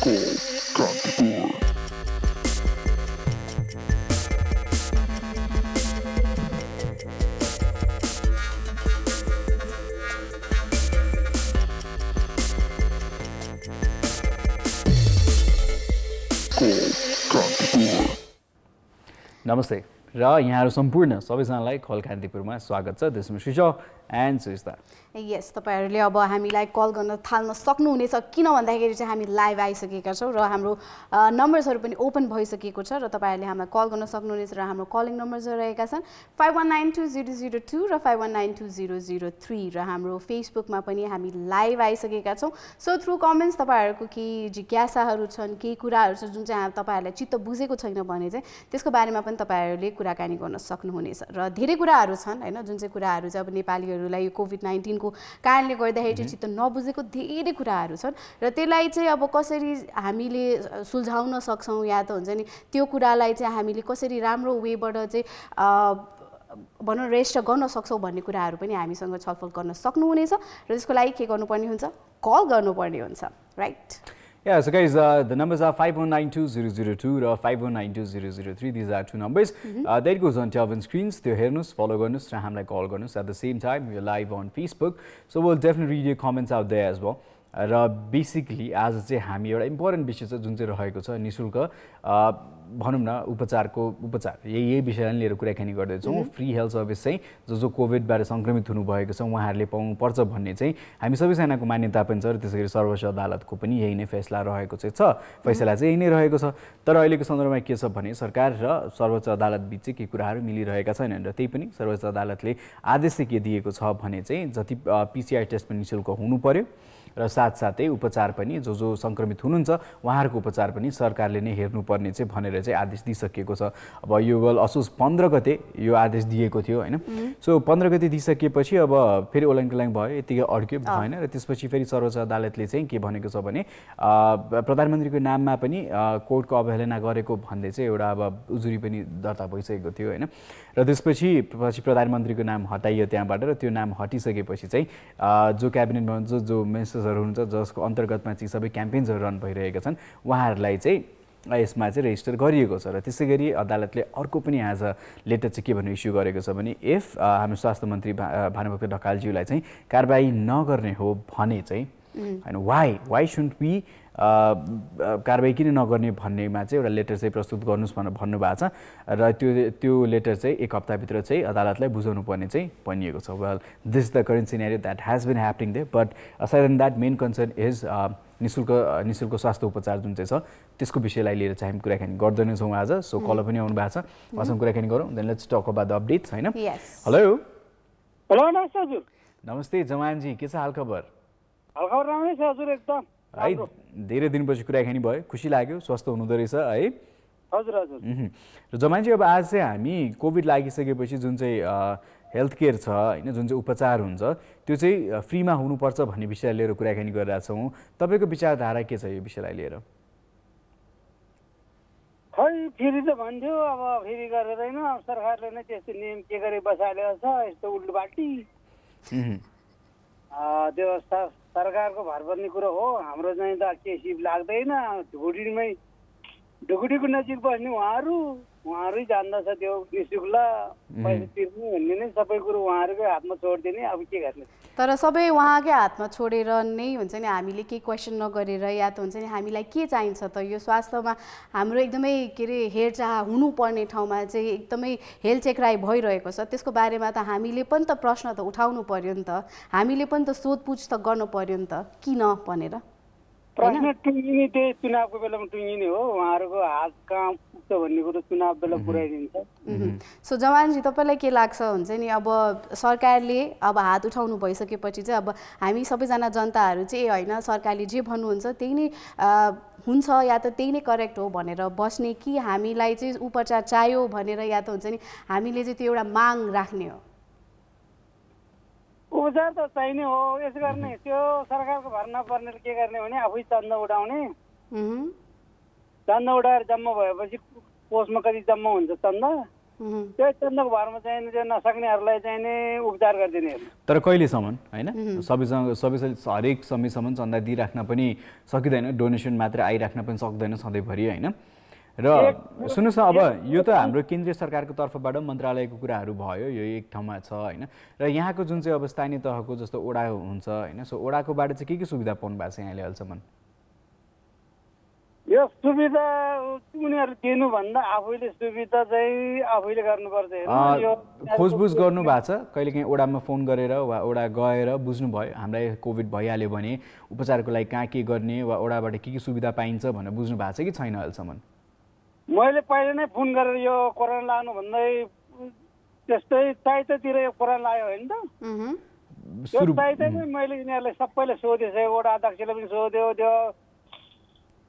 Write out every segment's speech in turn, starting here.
नमस्ते र यहाँहरु सम्पूर्ण सबैजनालाई कल कान्तिपुरमा स्वागत छ। This is Shrijo and Susta. Yes, तपाईहरुले अब हामीलाई कल गर्न थाल्न सक्नुहुनेछ किन भन्दाखेरि चाहिँ हामी लाइभ आइसकेका छौं र हाम्रो नम्बर्सहरु पनि ओपन भइसकेको छ र तपाईहरुले हामीलाई कल गर्न सक्नुहुनेछ र हाम्रो कलिङ नम्बर्सहरु रहेका छन् 51920002 र 51920003 र हाम्रो फेसबुकमा पनि हामी लाइभ आइसकेका छौं। सो थ्रु कमेन्ट्स तपाईहरुको के जिज्ञासाहरु छन्, के कुराहरु छ जुन चाहिँ तपाईहरुलाई चित्त बुझेको छैन भने चाहिँ त्यसको बारेमा पनि तपाईहरुले कुराकानी गर्न सक्नुहुनेछ र धेरै कुराहरु छन् हैन, जुन चाहिँ कुराहरु चाहिँ अब नेपालीहरुलाई यो कोभिड-19 को कारणले गर्दाखेरि चाहिँ चित्त नबुझेको धेरै कुराहरु छन् र त्यसलाई चाहिँ अब कसरी हामीले सुल्झाउन सक्छौं या त हुन्छ नि त्यो कुरालाई चाहिँ हामीले कसरी राम्रो वेबाट चाहिँ भनौं रेस्ट गर्न सक्छौं भन्ने कुराहरु पनि हामीसँग छलफल गर्न सक्नुहुनेछ र त्यसको लागि के गर्नुपर्ने हुन्छ, कल गर्नुपर्ने हुन्छ, right? Yeah, so guys, the numbers are 51920002 or 51920003. These are two numbers. That goes on television screens. त्यो हेर्नुस्, follow गर्नुस् र हामीलाई call गर्नुस्. At the same time, we are live on Facebook. So we'll definitely read your comments out there as well. र basically आज चाहिँ हामी एउटा इम्पोर्टेन्ट विषय छ जुन चाहिँ रहेको छ निशुल्क भनौं न उपचार यही विषयलाई लिएर कुराकानी गर्दैछौँ। फ्री हेल्थ सर्भिस चाहिँ जो कोभिडबाट संक्रमित हुनु भएको छ उहाँहरूले पाउनुपर्छ भन्ने चाहिँ हामी सबैजनाको मान्यता पनि छ र त्यसैगरी सर्वोच्च अदालतको पनि यही नै फैसला रहेको चाहिँ छ। फैसला चाहिँ यही नै रहेको छ। तर अहिलेको सन्दर्भमा के छ भने सरकार र सर्वोच्च अदालत बीच चाहिँ के कुराहरू मिलिरहेका छैनन् र त्यही पनि सर्वोच्च अदालतले आदेश चाहिँ के दिएको छ भने चाहिँ जति पीसीआर टेस्ट पनि निशुल्क हुनु पर्यो र साथसाथै उपचार पनि जो संक्रमित हुनुहुन्छ उहाँहरूको उपचार पनि सरकारले नै हेर्नुपर्ने चाहिँ भनेर चाहिँ आदेश दिइसकेको छ। अब यो गल असोज 15 गते यो आदेश दिएको थियो हैन। सो 15 गते दिइसकेपछि अब फेरि ओलङ्कलाङ भयो, यतिकै अड्क्यो भएन र त्यसपछि फेरि सर्वोच्च अदालतले चाहिँ के भनेको छ भने प्रधानमन्त्रीको नाममा पनि कोर्टको अवहेलना गरेको भन्दै चाहिँ एउटा अब उजुरी पनि दर्ता भइसकेको थियो हैन। र त्यसपछि प्रधानमन्त्रीको नाम हटाइयो त्यहाँबाट र त्यो नाम हटिसकेपछि चाहिँ जो क्याबिनेट भन्छ जो मिनिस्टर्सहरु हुन्छ जसको अन्तर्गतमा चाहिँ सबै क्याम्पेन्सहरु रन भइरहेका छन् उहाँहरूलाई चाहिँ यसमा चाहिँ रेजिस्टर गरिएको छ र त्यसैगरी अदालतले अर्को पनि आज लेटर चाहिँ के भन्ने इस्यु गरेको छ भने इफ हाम्रो स्वास्थ्य मन्त्री भानुभक्त ढकालज्यूलाई चाहिँ कारबाही नगर्ने हो भने चाहिँ हैन वाइ शुडन्ट वी कारबाही किन नगर्ने भन्नेमा चाहिँ एउटा लेटर चाहिँ प्रस्तुत गर्नुस् भनेर भन्नुभएको छ र त्यो लेटर चाहिँ एक हप्ताभित्र चाहिँ अदालतलाई बुझाउनु पर्ने चाहिँ भनिएको छ। Well this the current scenario that has been happening there but aside then that main concern is निशुल्क स्वास्थ्य उपचार जुन चाहिँ छ त्यसको विषयलाई लिएर चाहिँ हामी कुराकानी गर्दैनौँ छौँ आज। सो कल पनि आउनु भएको छ, उहाँसँग कुराकानी गरौँ। Then let's talk about the updates हैन। हेलो नमस्ते हजुर। नमस्ते जमानजी, के छ हाल खबर? हाल खबर राम्रै छ हजुर, एकदम है। धेरै दिनपछि कुराकानी भयो, खुसी लाग्यो, स्वस्थ हुनुहुँदो रहेछ है? हजुर हजुर। र जमानजी अब आज चाहिँ हामी कोभिड लागिसकेपछि जुन चाहिँ हेल्थ केयर छ हैन, जुन चाहिँ उपचार हुन्छ त्यो चाहिँ फ्रीमा हुनुपर्छ भन्ने विषय लिएर कुराकानी गरिरहेका छौँ। तपाईको विचारधारा के छ यो विषयलाई लिएर? खै फेरि त भन्थ्यो, अब फेरि गरेदैन, सरकारले नै त्यस्तो नियम के गरे बसालेको छ, यस्तो उल्टो बाल्टी त्यो सरकारको भर पर्ने कुरो हो। हाम्रो चाहिँ त केही लाग्दैन, ढुकुटीको नजिक बस्ने उहाँहरू जान्दछ त्यो निशुल्क पैसा तिर्ने भन्ने नै सबै कुरो उहाँहरूकै हातमा छोडिदिने, अब के गर्ने। तर सबै उहाँकै हातमा छोडेर नै हुन्छ नि, हामीले केही क्वेसन नगरेर या त हुन्छ नि हामीलाई के चाहिन्छ त यो स्वास्थ्यमा हाम्रो एकदमै के अरे हेरचाह हुनुपर्ने ठाउँमा चाहिँ एकदमै हेलचेक्राइ भइरहेको छ, त्यसको बारेमा त हामीले पनि त प्रश्न त उठाउनु पर्यो नि त, हामीले पनि त सोधपुछ त गर्नु पर्यो नि त किन भनेर। प्रश्न टुङ्गिने त्यही चुनावको बेलामा टुङ्गिने हो, उहाँहरूको हात कहाँ पुग्छ भन्ने कुरो चुनाव बेला पुऱ्याइदिन्छ। सो जवानजी तपाईँलाई के लाग्छ हुन्छ नि अब सरकारले अब हात उठाउनु भइसकेपछि चाहिँ अब हामी सबैजना जनताहरू चाहिँ होइन सरकारले जे भन्नुहुन्छ त्यही नै हुन्छ या त त्यही नै करेक्ट हो भनेर बस्ने कि हामीलाई चाहिँ उपचार चाहियो भनेर या त हुन्छ नि हामीले चाहिँ त्यो एउटा माग राख्ने हो? उपचार त चाहिने हो, यस गर्ने त्यो सरकारको भर नपर्ने के गर्ने भने आफै चन्दा उठाउने, चन्दा उठाएर जम्मा भएपछि पोस्टमा कति जम्मा हुन्छ चन्दा त्यो चन्दको भरमा चाहिँ त्यो नसक्नेहरूलाई चाहिँ नि उपचार गरिदिने। तर कहिलेसम्म होइन सबैसँग हरेक समयसम्म चन्दा दिइराख्न पनि सकिँदैन, डोनेसन मात्र आइराख्न पनि सक्दैन सधैँभरि होइन। र सुन्नुहोस् न, अब यो त हाम्रो केन्द्रीय सरकारको तर्फबाट मन्त्रालयको कुराहरू भयो, यो एक ठाउँमा छ होइन। र यहाँको जुन चाहिँ अब स्थानीय तहको जस्तो ओडा हुन्छ होइन, सो ओडाकोबाट चाहिँ के सुविधा पाउनु भएको छ यहाँले अहिलेसम्म? यो सुविधा उनीहरू दिनुभन्दा आफैले सुविधा चाहिँ आफैले गर्नुपर्छ। खोजबुझ गर्नु भएको छ कहिलेकाहीँ ओडामा फोन गरेर वा ओडा गएर बुझ्नुभयो हामीलाई कोभिड भइहाल्यो भने उपचारको लागि कहाँ के गर्ने वा ओडाबाट के सुविधा पाइन्छ भनेर बुझ्नु भएको छ कि छैन अहिलेसम्म? मैले पहिले नै फोन गरेर यो कोरोना लाग्नु भन्दै त्यस्तै चैततिर यो कोरोना लाग्यो होइन त, त्यो चैतमै मैले यिनीहरूलाई सबैले सोधेँ, वडा अध्यक्षले पनि सोध्यो, त्यो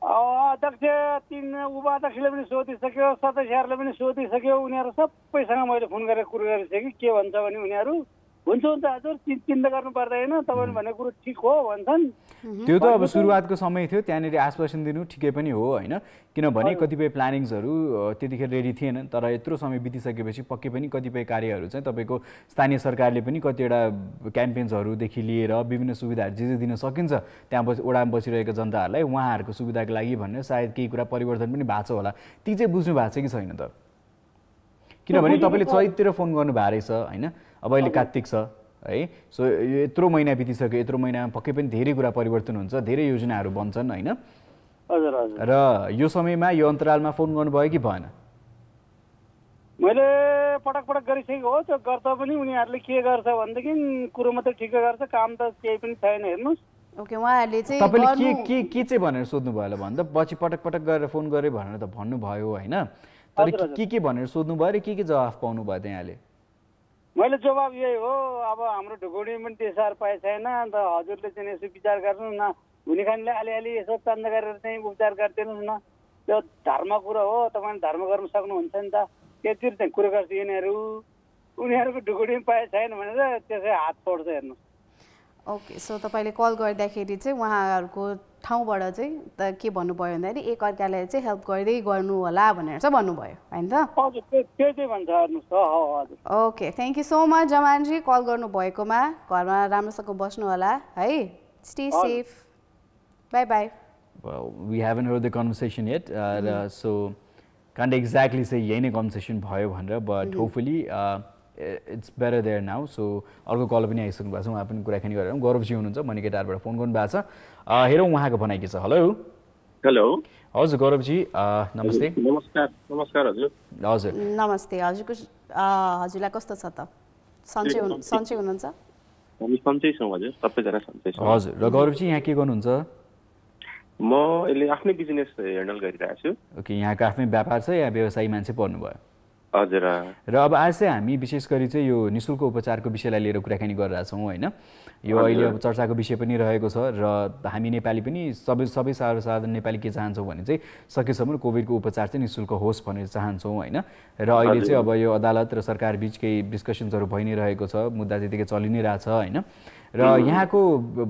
अध्यक्ष 3 उपाध्यक्षले पनि सोधिसक्यो, सदस्यहरूले पनि सोधिसक्यो। उनीहरू सबैसँग मैले फोन गरेर कुरो गरिसकेँ कि के भन्छ भने उनीहरू हुन्छ हजुर चिन्ता गर्नु पर्दैन, तपाईँले भनेको कुरो ठिक हो भन्छन्। त्यो त अब सुरुवातको समय थियो, त्यहाँनिर आश्वासन दिनु ठिकै पनि हो होइन, किनभने कतिपय प्लानिङ्सहरू त्यतिखेर रेडी थिएन। तर यत्रो समय बितिसकेपछि पक्कै पनि कतिपय कार्यहरू चाहिँ तपाईँको स्थानीय सरकारले पनि कतिवटा क्याम्पेन्सहरूदेखि लिएर विभिन्न सुविधाहरू जे दिन सकिन्छ त्यहाँ ओडामा बसिरहेको जनताहरूलाई उहाँहरूको सुविधाको लागि भनेर सायद केही कुरा परिवर्तन पनि भएको छ होला, ती चाहिँ बुझ्नु भएको छ कि छैन त? किनभने तपाईँले चैततिर फोन गर्नु भएको रहेछ होइन, अब अहिले कार्तिक छ है, सो यो यत्रो महिना बितिसक्यो, यत्रो महिनामा पक्कै पनि धेरै कुरा परिवर्तन हुन्छ, धेरै योजनाहरू बन्छन् होइन। हजुर हजुर। र यो समयमा यो अन्तरालमा फोन गर्नुभयो कि भएन? मैले पटक गरिसकेको हो, त्यो गर्दा पनि उनीहरूले के गर्छ भनेदेखि कुरो मात्रै ठिकै गर्छ, काम त केही पनि छैन हेर्नुहोस्। ओके, उहाँहरूले चाहिँ तपाईँले के चाहिँ भनेर सोध्नुभयो होला भन्दा पछि पटक गरेर फोन गरेँ भनेर त भन्नुभयो होइन, तर के भनेर सोध्नुभयो र के जवाफ पाउनुभयो त्यहाँले? मैले जवाब यही हो, अब हाम्रो ढुकुडी पनि त्यसो पाए छैन, अन्त हजुरले चाहिँ यसो विचार गर्नुहोस् न, हुने खानेले अलिअलि यसो चन्दा गरेर चाहिँ उपचार गरिदिनुहोस् न, त्यो धर्म कुरो हो, तपाईँले धर्म गर्नु सक्नुहुन्छ नि त, त्यतिर चाहिँ कुरो गर्छ यिनीहरू। उनीहरूको ढुकुडी पाए छैन भनेर त्यसै हात छोड्छ हेर्नु। ओके, सो तपाईँले कल गर्दाखेरि चाहिँ उहाँहरूको ठाउँबाट चाहिँ त के भन्नुभयो भन्दाखेरि एकअर्कालाई चाहिँ हेल्प गर्दै गर्नु होला भनेर चाहिँ भन्नुभयो होइन त? हजुर, त्यो चाहिँ भन्छ हेर्नुहोस्। हजुर। Okay, thank you so much जमानजी, कल गर्नुभएकोमा। घरमा राम्रोसँग बस्नु होला है, stay safe, bye bye. We haven't heard the conversation yet, so can't exactly say यही नै कन्भर्सेसन भयो भनेर, but hopefully it's better there now. So अर्को कल पनि आइसक्नु भएको छ, उहाँ पनि कुराकानी गरेर गौरवजी हुनुहुन्छ मणिकेटारबाट फोन गर्नु भएको छ। हेरौँ उहाँको भनाइ के छ। हेलो हेलो, हजुर गौरवजी नमस्ते। नमस्कार हजुर। हजुर नमस्ते, हजुरलाई कस्तो छ त? सन्चै हुनुहुन्छ? हामी सन्चै छौँ हजुर, सबैजना सन्चै छौँ। हजुर, र गौरवजी यहाँ के गर्नुहुन्छ? म अहिले आफ्नै बिजनेस ह्यान्डल गरिरहेको छु। ओके, यहाँको आफ्नै व्यापार छ या व्यवसायी मान्छे पर्नुभयो? हजुर। र अब आज चाहिँ हामी विशेष गरी चाहिँ यो निःशुल्क उपचारको विषयलाई लिएर कुराकानी गरिरहेछौँ होइन। यो अहिले अब चर्चाको विषय पनि रहेको छ र हामी नेपाली पनि सबै साधारण नेपाली के चाहन्छौँ भने चाहिँ सकेसम्म कोभिडको उपचार चाहिँ निःशुल्क होस् भनेर चाहन्छौँ होइन। र अहिले चाहिँ अब यो अदालत र सरकार बिच केही डिस्कसन्सहरू भइ नै रहेको छ, मुद्दा त्यतिकै चलि नै रहेछ होइन। र यहाँको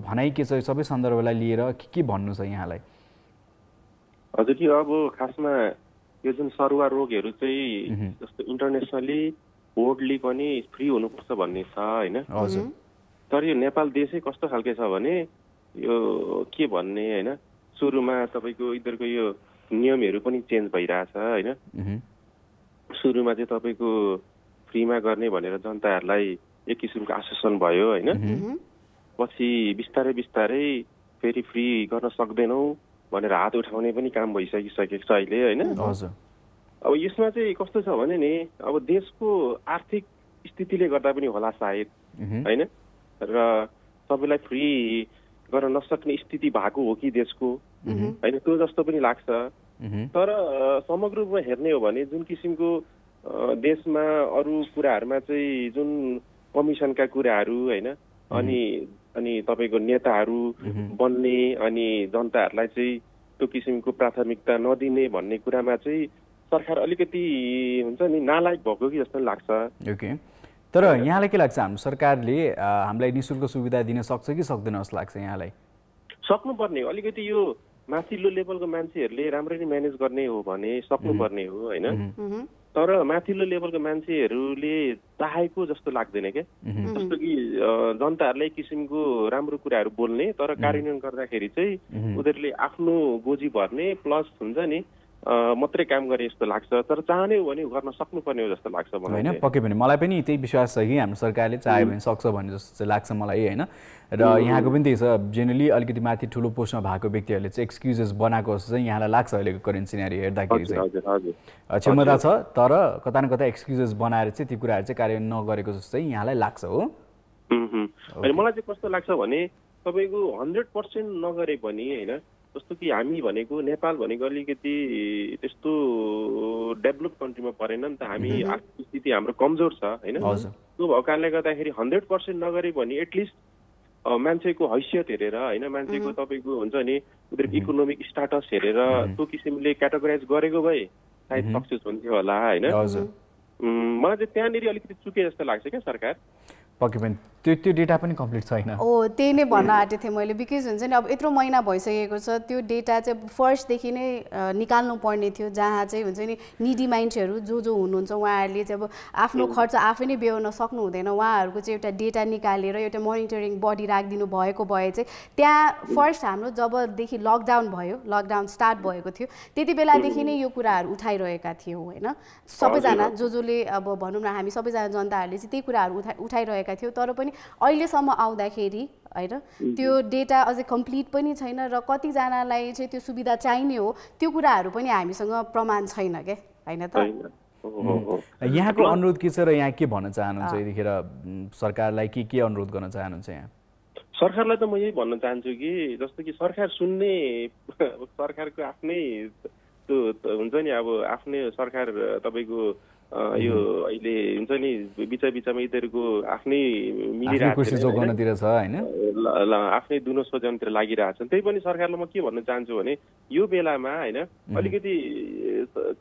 भनाइ के छ सबै सन्दर्भलाई लिएर के भन्नु छ यहाँलाई? हजुर, यो अब खासमा यो जुन सरुवा रोगहरू चाहिँ जस्तो इन्टरनेसनली बोर्डली पनि फ्री हुनुपर्छ भन्ने छ होइन। हजुर। तर यो नेपाल देशै कस्तो खालके छ भने यो के भन्ने होइन, सुरुमा तपाईँको यिनीहरूको यो नियमहरू पनि चेन्ज भइरहेछ होइन। सुरुमा चाहिँ तपाईँको फ्रीमा गर्ने भनेर जनताहरूलाई एक किसिमको आश्वासन भयो होइन, पछि बिस्तारै फेरि फ्री गर्न सक्दैनौँ भनेर हात उठाउने पनि काम भइसकिसकेको छ अहिले होइन। अब यसमा चाहिँ कस्तो छ भने नि, अब देशको आर्थिक स्थितिले गर्दा पनि होला सायद होइन, र सबैलाई फ्री गर्न नसक्ने स्थिति भएको हो कि देशको होइन, त्यो जस्तो पनि लाग्छ। तर समग्र रूपमा हेर्ने हो भने जुन किसिमको देशमा अरू कुराहरूमा चाहिँ जुन कमिसनका कुराहरू होइन, अनि तपाईँको नेताहरू बन्ने अनि जनताहरूलाई चाहिँ त्यो किसिमको प्राथमिकता नदिने भन्ने कुरामा चाहिँ सरकार अलिकति हुन्छ नि नालायक भएको कि जस्तो लाग्छ। ओके, तर यहाँलाई के लाग्छ हाम्रो सरकारले हामीलाई निःशुल्क सुविधा दिन सक्छ कि सक्दैन जस्तो लाग्छ यहाँलाई? सक्नुपर्ने, अलिकति यो माथिल्लो लेभलको मान्छेहरूले राम्ररी म्यानेज गर्ने हो भने सक्नुपर्ने हो होइन। तर माथिल्लो लेभलको मान्छेहरूले चाहेको जस्तो लाग्दैन क्या जस्तो कि जनताहरूले एक किसिमको राम्रो कुराहरू बोल्ने तर कार्यान्वयन गर्दाखेरि चाहिँ उनीहरूले आफ्नो गोजी भर्ने प्लस हुन्छ नि मात्रै काम गरे जस्तो लाग्छ तर चाहने हो भने गर्न सक्नुपर्ने हो जस्तो लाग्छ मलाई हैन पक्कै पनि मलाई पनि त्यही विश्वास छ कि हाम्रो सरकारले चाह्यो भने सक्छ भन्ने जस्तो चाहिँ लाग्छ मलाई हैन र यहाँको पनि त्यही छ जेनरली अलिकति माथि ठुलो पोस्टमा भएको व्यक्तिहरूले चाहिँ एक्सक्युजेस बनाएको जस्तो चाहिँ यहाँलाई लाग्छ अहिलेको करेन्ट सिनेरियो हेर्दाखेरि चाहिँ क्षमता छ तर कता न कता एक्सक्युजेस बनाएर चाहिँ ती कुराहरू चाहिँ कार्यान्वयन नगरेको जस्तो चाहिँ यहाँलाई लाग्छ हो अनि मलाई चाहिँ कस्तो लाग्छ भने तपाईको 100% नगरे पनि हैन जस्तो कि हामी भनेको नेपाल भनेको अलिकति त्यस्तो डेभलप कन्ट्रीमा परेन नि त हामी आर्थिक स्थिति हाम्रो कमजोर छ हैन त्यो भएको कारणले गर्दाखेरि 100% नगरे पनि एटलिस्ट मान्छेको हैसियत हेरेर हैन मान्छेको तपाईको हुन्छ नि उनीहरुको इकोनोमिक स्ट्याटस हेरेर त्यो किसिमले क्याटेगोराइज गरेको भए सायद सक्सेस हुन्थ्यो होला हैन मलाई चाहिँ त्यहाँनिर अलिकति चुके जस्तो लाग्छ क्या सरकार पक्कै पनि त्यो डेटा पनि कम्प्लिट छैन त्यही नै भन्न आँटेको थिएँ मैले बिकज हुन्छ नि अब यत्रो महिना भइसकेको छ त्यो डेटा चाहिँ फर्स्टदेखि नै निकाल्नु पर्ने थियो जहाँ चाहिँ हुन्छ नि निडी मान्छेहरू जो हुनुहुन्छ उहाँहरूले चाहिँ अब आफ्नो खर्च आफै नै बेहोर्न सक्नु हुँदैन उहाँहरूको चाहिँ एउटा डेटा निकालेर एउटा मोनिटरिङ बडी राखिदिनु भएको भए चाहिँ त्यहाँ फर्स्ट हाम्रो जबदेखि लकडाउन स्टार्ट भएको थियो त्यति बेलादेखि नै यो कुराहरू उठाइरहेका थियौँ होइन सबैजना जसले अब भनौँ न हामी सबैजना जनताहरूले चाहिँ त्यही कुराहरू उठाइरहेका थियौँ तर पनि अहिलेसम्म आउँदाखेरि हैन त्यो डेटा अझै कम्प्लिट पनि छैन र कतिजनालाई चाहिँ त्यो सुविधा चाहिने हो त्यो कुराहरू पनि हामीसँग प्रमाण छैन के हैन त यहाँको अनुरोध के छ र यहाँ के भन्न चाहनुहुन्छ यतिखेर सरकारलाई के अनुरोध गर्न चाहनुहुन्छ यहाँ सरकारलाई त म यही भन्न चाहन्छु कि जस्तो कि सरकार सुन्ने सरकारको आफ्नै त्यो हुन्छ नि अब आफ्नै सरकार तपाईको यो अहिले हुन्छ नि बिचमा यिनीहरूको आफ्नै मिलिरहेको छ हैन आफ्नै दुनो सोझनतिर लागिरहेछन् त्यही पनि सरकारलाई म के भन्न चाहन्छु भने यो बेलामा हैन अलिकति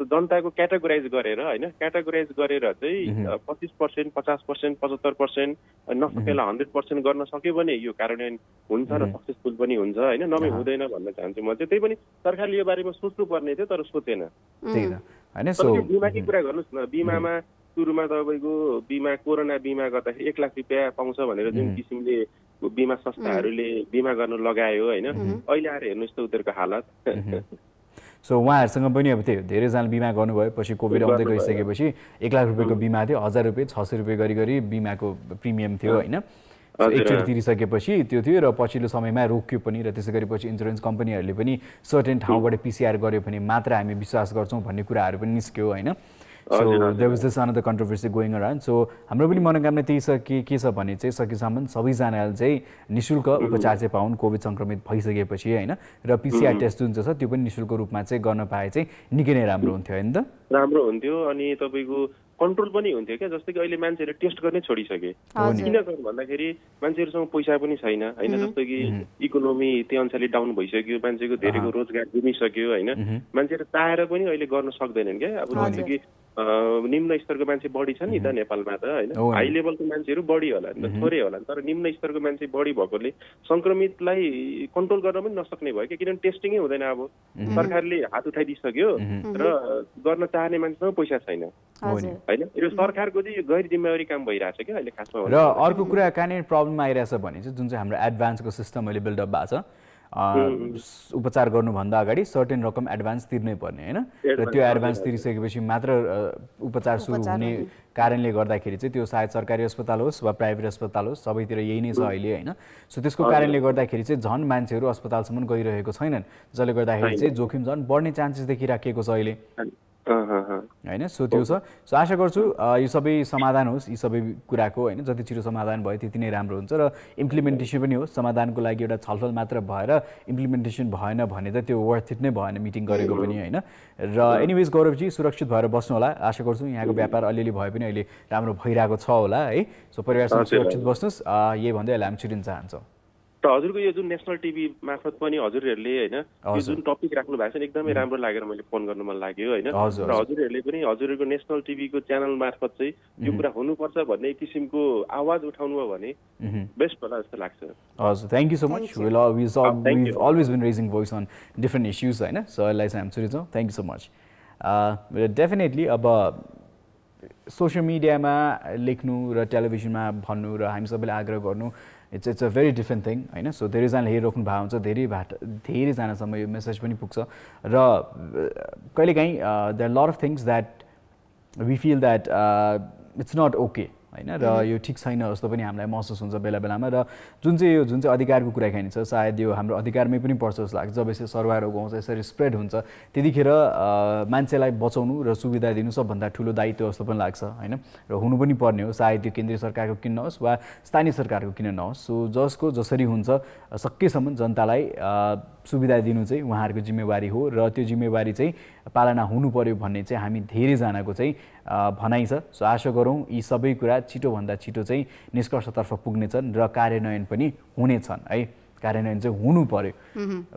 जनताको क्याटेगोराइज गरेर चाहिँ 25%, 50%, 75% नसकेला 100% गर्न सक्यो भने यो कार्यान्वयन हुन्छ र सक्सेसफुल पनि हुन्छ हैन नभए हुँदैन भन्न चाहन्छु म चाहिँ त्यही पनि सरकारले यो बारेमा सोच्नु पर्ने थियो तर सोचेन हैन सो बिमाकी कुरा गर्नुस् न बिमामा सुरुमा तपाईको बिमा कोरोना बिमा गर्दाखेरि 1 लाख रुपैयाँ पाउँछ भनेर जुन किसिमले बिमा संस्थाहरूले बिमा गर्न लगायो हैन अहिले आएर हेर्नुस् त उनीहरुको हालत सो उहाँहरुसँग पनि अब त्यो धेरैजना बिमा गर्नुभयो पछि कोभिड आउँदै गइसकेपछि 1 लाख रुपैयाँको बिमा थियो 1000 रुपैयाँ 600 रुपैयाँ गरी बिमाको प्रिमियम थियो हैन एकचोटि तिरिसकेपछि त्यो थियो र पछिल्लो समयमा रोकियो पनि र त्यसैगरी पछि इन्स्योरेन्स कम्पनीहरूले पनि सर्टेन ठाउँबाट पीसीआर गर्यो भने मात्र हामी विश्वास गर्छौं भन्ने कुराहरू पनि निस्क्यो हैन so there was this another controversy going around so हाम्रो पनि मनोकामना त्यही छ के छ भने चाहिँ सकेसम्म सबैजनाले चाहिँ निशुल्क उपचार चाहिँ पाउन् कोभिड संक्रमित भइसकेपछि हैन र पीसीआर टेस्ट जुन छ त्यो पनि निशुल्क रूपमा चाहिँ गर्न पाए चाहिँ निकै नै राम्रो हुन्थ्यो हैन त राम्रो हुन्थ्यो अनि तपाईको कन्ट्रोल पनि हुन्थ्यो क्या जस्तै कि अहिले मान्छेले टेस्ट गर्ने छोडिसके किन भन्दाखेरि मान्छेहरुसँग पैसा पनि छैन हैन जस्तो कि इकोनोमी त्यो अनुसारले डाउन भइसक्यो मान्छेको धेरैको रोजगार गुमिसक्यो हैन मान्छेहरु चाहेर पनि अहिले गर्न सक्दैनन् क्या अब जस्तो कि निम्न स्तरको मान्छे बढी छ नि त नेपालमा त हैन हाई लेभलको मान्छेहरु बढी होला नि त थोरै होला तर निम्न स्तरको मान्छे बढी भएकोले संक्रमितलाई कन्ट्रोल गर्न पनि नसक्ने भयो किनभने टेस्टिङै हुँदैन अब सरकारले हात उठाइदिसक्यो र गर्न चाहने मान्छेसँग पैसा छैन हैन यो सरकारको चाहिँ गैर जिम्मेवारी काम भइरहेछ के अहिले खासमा र अर्को कुरा कहाँनिर प्रब्लम आइरहेछ भने चाहिँ जुन चाहिँ हाम्रो एडभान्सको सिस्टम अहिले बिल्डअप भएको छ उपचार गर्नुभन्दा अगाडि सर्टेन रकम एडभान्स तिर्नै पर्ने हैन र त्यो एडभान्स तिरिसकेपछि मात्र उपचार सुरु हुने कारणले गर्दाखेरि चाहिँ त्यो सायद सरकारी अस्पताल होस् वा प्राइभेट अस्पताल होस् सबैतिर यही नै छ अहिले हैन सो त्यसको कारणले गर्दाखेरि चाहिँ झन् मान्छेहरु अस्पतालसम्म गइरहेको छैनन् जसले गर्दाखेरि चाहिँ जोखिम झन् बढ्ने चान्सेस देखिराखेको छ अहिले हैन सो त्यो छ सो आशा गर्छु यो सबै समाधान होस् यी सबै कुराको हैन जति छिटो समाधान भयो त्यति नै राम्रो हुन्छ र इम्प्लिमेन्टेसन पनि होस् समाधानको लागि एउटा छलफल मात्र भएर इम्प्लिमेन्टेसन भएन भने त त्यो वर्थ इट नै भएन मिटिङ गरेको पनि हैन र एनीवेज गौरवजी सुरक्षित भएर बस्नु होला आशा गर्छु यहाँको व्यापार अलिअलि भए पनि अहिले राम्रो भइरहेको छ होला है सो परिवारसँग सुरक्षित बस्नुस् यही भन्दै अहिले हामी छिरिन चाहन्छौँ र हजुरको यो जुन नेशनल टिभी मार्फत पनि हजुरहरूले हैन यो जुन टपिक राख्नु भएको छ एकदमै राम्रो लागेर मैले फोन गर्न मन लाग्यो हैन र हजुरहरूले पनि हजुरको नेशनल टिभीको च्यानल मार्फत चाहिँ यो कुरा हुनुपर्छ भन्ने किसिमको आवाज उठाउनु भयो भने बेस्ट होला जस्तो लाग्छ हजुर thank you so much we've always been raising voice on different issues हैन सो यसलाई चाहिँ हामी सुनिन्छौँ thank you so much definitely अब सोसियल मिडियामा लेख्नु र टेलिभिजनमा भन्नु र हामी सबैले आग्रह गर्नु it's a very different thing होइन. सो धेरैजनाले हेरिराख्नु भएको हुन्छ, धेरैजनासम्म यो मेसेज पनि पुग्छ र कहिलेकाहीँ there are lot of things that we feel that it's not okay होइन र यो ठिक छैन जस्तो पनि हामीलाई महसुस हुन्छ बेला बेलामा. र जुन चाहिँ अधिकारको कुराकानी छ सायद यो हाम्रो अधिकारमै पनि पर्छ जस्तो लाग्छ. जब यसरी सर्वाएर गाउँछ यसरी स्प्रेड हुन्छ त्यतिखेर मान्छेलाई बचाउनु र सुविधा दिनु सबभन्दा ठुलो दायित्व जस्तो पनि लाग्छ होइन. र हुनु पनि पर्ने हो, सायद यो केन्द्रीय सरकारको किन नहोस् वा स्थानीय सरकारको किन नहोस्. सो जसको जसरी हुन्छ सकेसम्म जनतालाई सुविधा दिनु चाहिँ उहाँहरूको जिम्मेवारी हो र त्यो जिम्मेवारी चाहिँ पालना हुनु पर्यो भन्ने चाहिँ हामी धेरैजनाको चाहिँ भनाइ छ. सो आशा गरौँ यी सबै कुरा छिटोभन्दा छिटो चाहिँ निष्कर्षतर्फ पुग्नेछन् र कार्यान्वयन पनि हुनेछन् है. कार्यान्वयन चाहिँ हुनु पर्यो,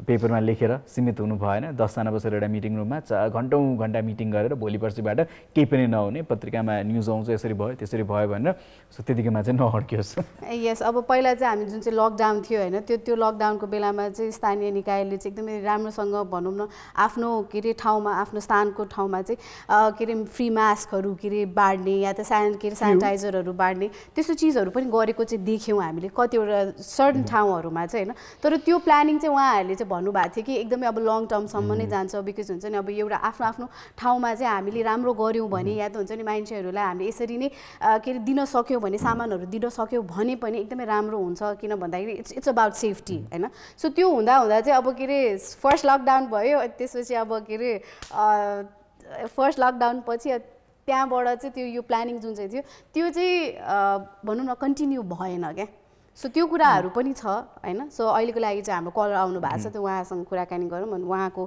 पेपरमा लेखेर सीमित हुनु भएन. 10 जना बसेर एउटा मिटिङ रुममा घन्टा मिटिङ गरेर भोलि पर्सिबाट केही पनि नहुने, पत्रिकामा न्युज आउँछ यसरी भयो त्यसरी भयो भनेर. सो त्यतिकैमा चाहिँ नअड्कियोस्. यस, अब पहिला चाहिँ हामी जुन चाहिँ लकडाउन थियो होइन त्यो लकडाउनको बेलामा चाहिँ स्थानीय निकायले चाहिँ एकदमै राम्रोसँग भनौँ न आफ्नो के अरे ठाउँमा आफ्नो स्थानको ठाउँमा चाहिँ के अरे फ्री मास्कहरू के अरे बाँड्ने या त सेनिटाइजरहरू बाँड्ने त्यस्तो चिजहरू पनि गरेको चाहिँ देख्यौँ हामीले कतिवटा सर्टन ठाउँहरूमा चाहिँ होइन. तर त्यो प्लानिङ चाहिँ उहाँहरूले चाहिँ भन्नुभएको थियो कि एकदमै अब लङ टर्मसम्म नै जान्छ. बिकज हुन्छ नि अब एउटा आफ्नो आफ्नो ठाउँमा चाहिँ हामीले राम्रो गऱ्यौँ भने या त हुन्छ नि मान्छेहरूलाई हामीले यसरी नै के अरे दिन सक्यौँ भने सामानहरू दिन सक्यौँ भने पनि एकदमै राम्रो हुन्छ. किन भन्दाखेरि इट्स अबाउट सेफ्टी होइन. सो त्यो हुँदा चाहिँ अब के अरे फर्स्ट लकडाउन भयो, त्यसपछि अब के अरे फर्स्ट लकडाउन पछि त्यहाँबाट चाहिँ त्यो यो प्लानिङ जुन चाहिँ थियो त्यो चाहिँ भनौँ न कन्टिन्यू भएन क्या. सो त्यो कुराहरू पनि छ होइन. सो अहिलेको लागि चाहिँ हाम्रो कलर आउनु भएको छ, त्यो उहाँसँग कुराकानी गरौँ अनि उहाँको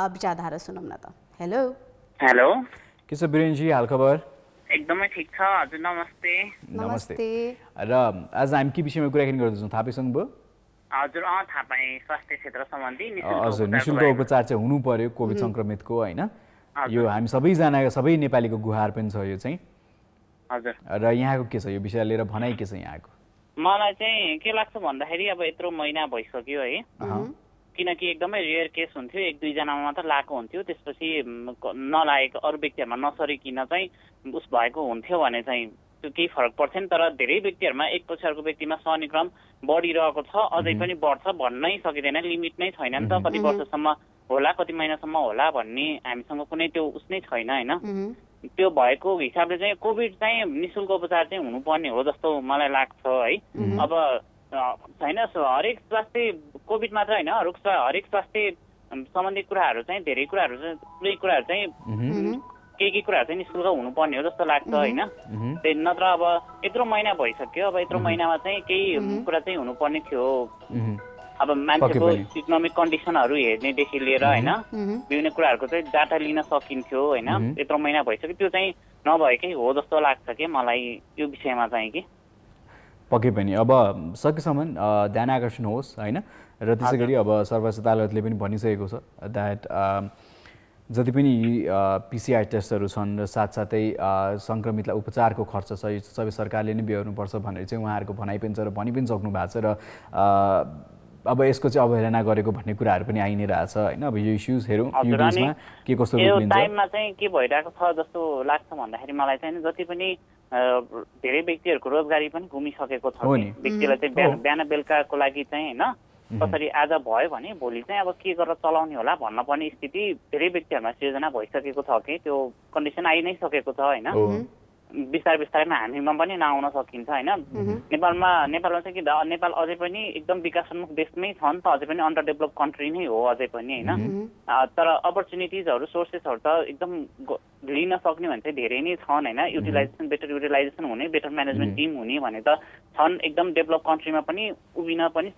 विचारधारा सुनौँ न त. हेलो हेलो, के छ बिरेनजी, हाल खबर? एकदमै ठिक छ हजुर, नमस्ते. नमस्ते. र आज हामी के विषयमा कुराकानी गर्दैछौँ थाहा पाइसक्नुभयो? हजुर थाहा पाएँ, स्वास्थ्य क्षेत्र सम्बन्धी हजुर निःशुल्क उपचार चाहिँ हुनु पर्यो कोभिड सङ्क्रमितको होइन. यो हामी सबै नेपालीको गुहार पनि छ यो चाहिँ. हजुर. र यहाँको के छ यो विषय लिएर भनाइ के छ यहाँको? मलाई चाहिँ के लाग्छ भन्दाखेरि अब यत्रो महिना भइसक्यो है, किनकि एकदमै रेयर केस हुन्थ्यो, 1-2 जनामा मात्र लागेको हुन्थ्यो, त्यसपछि नलागेको अरू व्यक्तिहरूमा नसरिकन चाहिँ उस भएको हुन्थ्यो भने चाहिँ त्यो केही फरक पर्थेन. तर धेरै व्यक्तिहरूमा एकपछि अर्को व्यक्तिमा सर्ने क्रम बढिरहेको छ, अझै पनि बढ्छ भन्नै सकिँदैन, लिमिट नै छैन नि त. कति वर्षसम्म होला कति महिनासम्म होला भन्ने हामीसँग कुनै त्यो उस नै छैन होइन. त्यो भएको हिसाबले चाहिँ कोभिड चाहिँ निःशुल्क उपचार चाहिँ हुनुपर्ने हो जस्तो मलाई लाग्छ है. अब छैन हरेक स्वास्थ्य कोभिड मात्र होइन हरेक स्वास्थ्य सम्बन्धी कुराहरू चाहिँ धेरै कुराहरू चाहिँ पुरै कुराहरू चाहिँ केही कुराहरू चाहिँ निःशुल्क हुनुपर्ने हो जस्तो लाग्छ होइन. त्यही नत्र अब यत्रो महिना भइसक्यो, अब यत्रो महिनामा चाहिँ केही कुरा चाहिँ हुनुपर्ने थियो. अब मान्छेको इकोनोमिक कन्डिसनहरू हेर्नेदेखि लिएर होइन विभिन्न कुराहरूको चाहिँ डाटा लिन सकिन्थ्यो होइन. यत्रो महिना भइसक्यो, त्यो चाहिँ नभएकै हो जस्तो लाग्छ कि मलाई यो विषयमा चाहिँ कि. पक्कै पनि अब सकेसम्म ध्यान आकर्षण होस् होइन. र त्यसै गरी अब सर्वोच्च अदालतले पनि भनिसकेको छ द्याट जति पनि पिसिआर टेस्टहरू छन् र साथसाथै सङ्क्रमितलाई उपचारको खर्च छ यो सबै सरकारले नै बेहोर्नुपर्छ भनेर चाहिँ उहाँहरूको भनाइ पनि छ र भनि पनि सक्नु भएको छ. र अब यसको चाहिँ अवहेलना गरेको भन्ने कुराहरू पनि आइ नै रहेछ होइन. अब यो इस्युज हेरौँ युजमा के कस्तो रूप लिन्छ. टाइममा चाहिँ के भइरहेको छ जस्तो लाग्छ भन्दाखेरि मलाई चाहिँ जति पनि धेरै व्यक्तिहरूको रोजगारी पनि घुमिसकेको छ व्यक्तिलाई चाहिँ बिहान बेलुकाको लागि चाहिँ होइन कसरी आज भयो भने भोलि चाहिँ अब के गरेर चलाउने होला भन्न पर्ने स्थिति धेरै व्यक्तिहरूमा सिर्जना भइसकेको छ कि त्यो कन्डिसन आइ नै सकेको छ होइन. बिस्तारैमा हामीमा पनि नआउन सकिन्छ होइन. नेपालमा चाहिँ के नेपाल अझै पनि एकदम विकासोन्मुख देशमै छ नि त, अझै पनि अन्डर डेभलप कन्ट्री नै हो अझै पनि होइन. तर अपर्च्युनिटिजहरू सोर्सेसहरू त एकदम लिन सक्ने भने चाहिँ धेरै नै छन् होइन. बेटर युटिलाइजेसन हुने, बेटर म्यानेजमेन्ट टिम हुने भने त छन्. एकदम डेभलप कन्ट्रीमा पनि उभिन पनि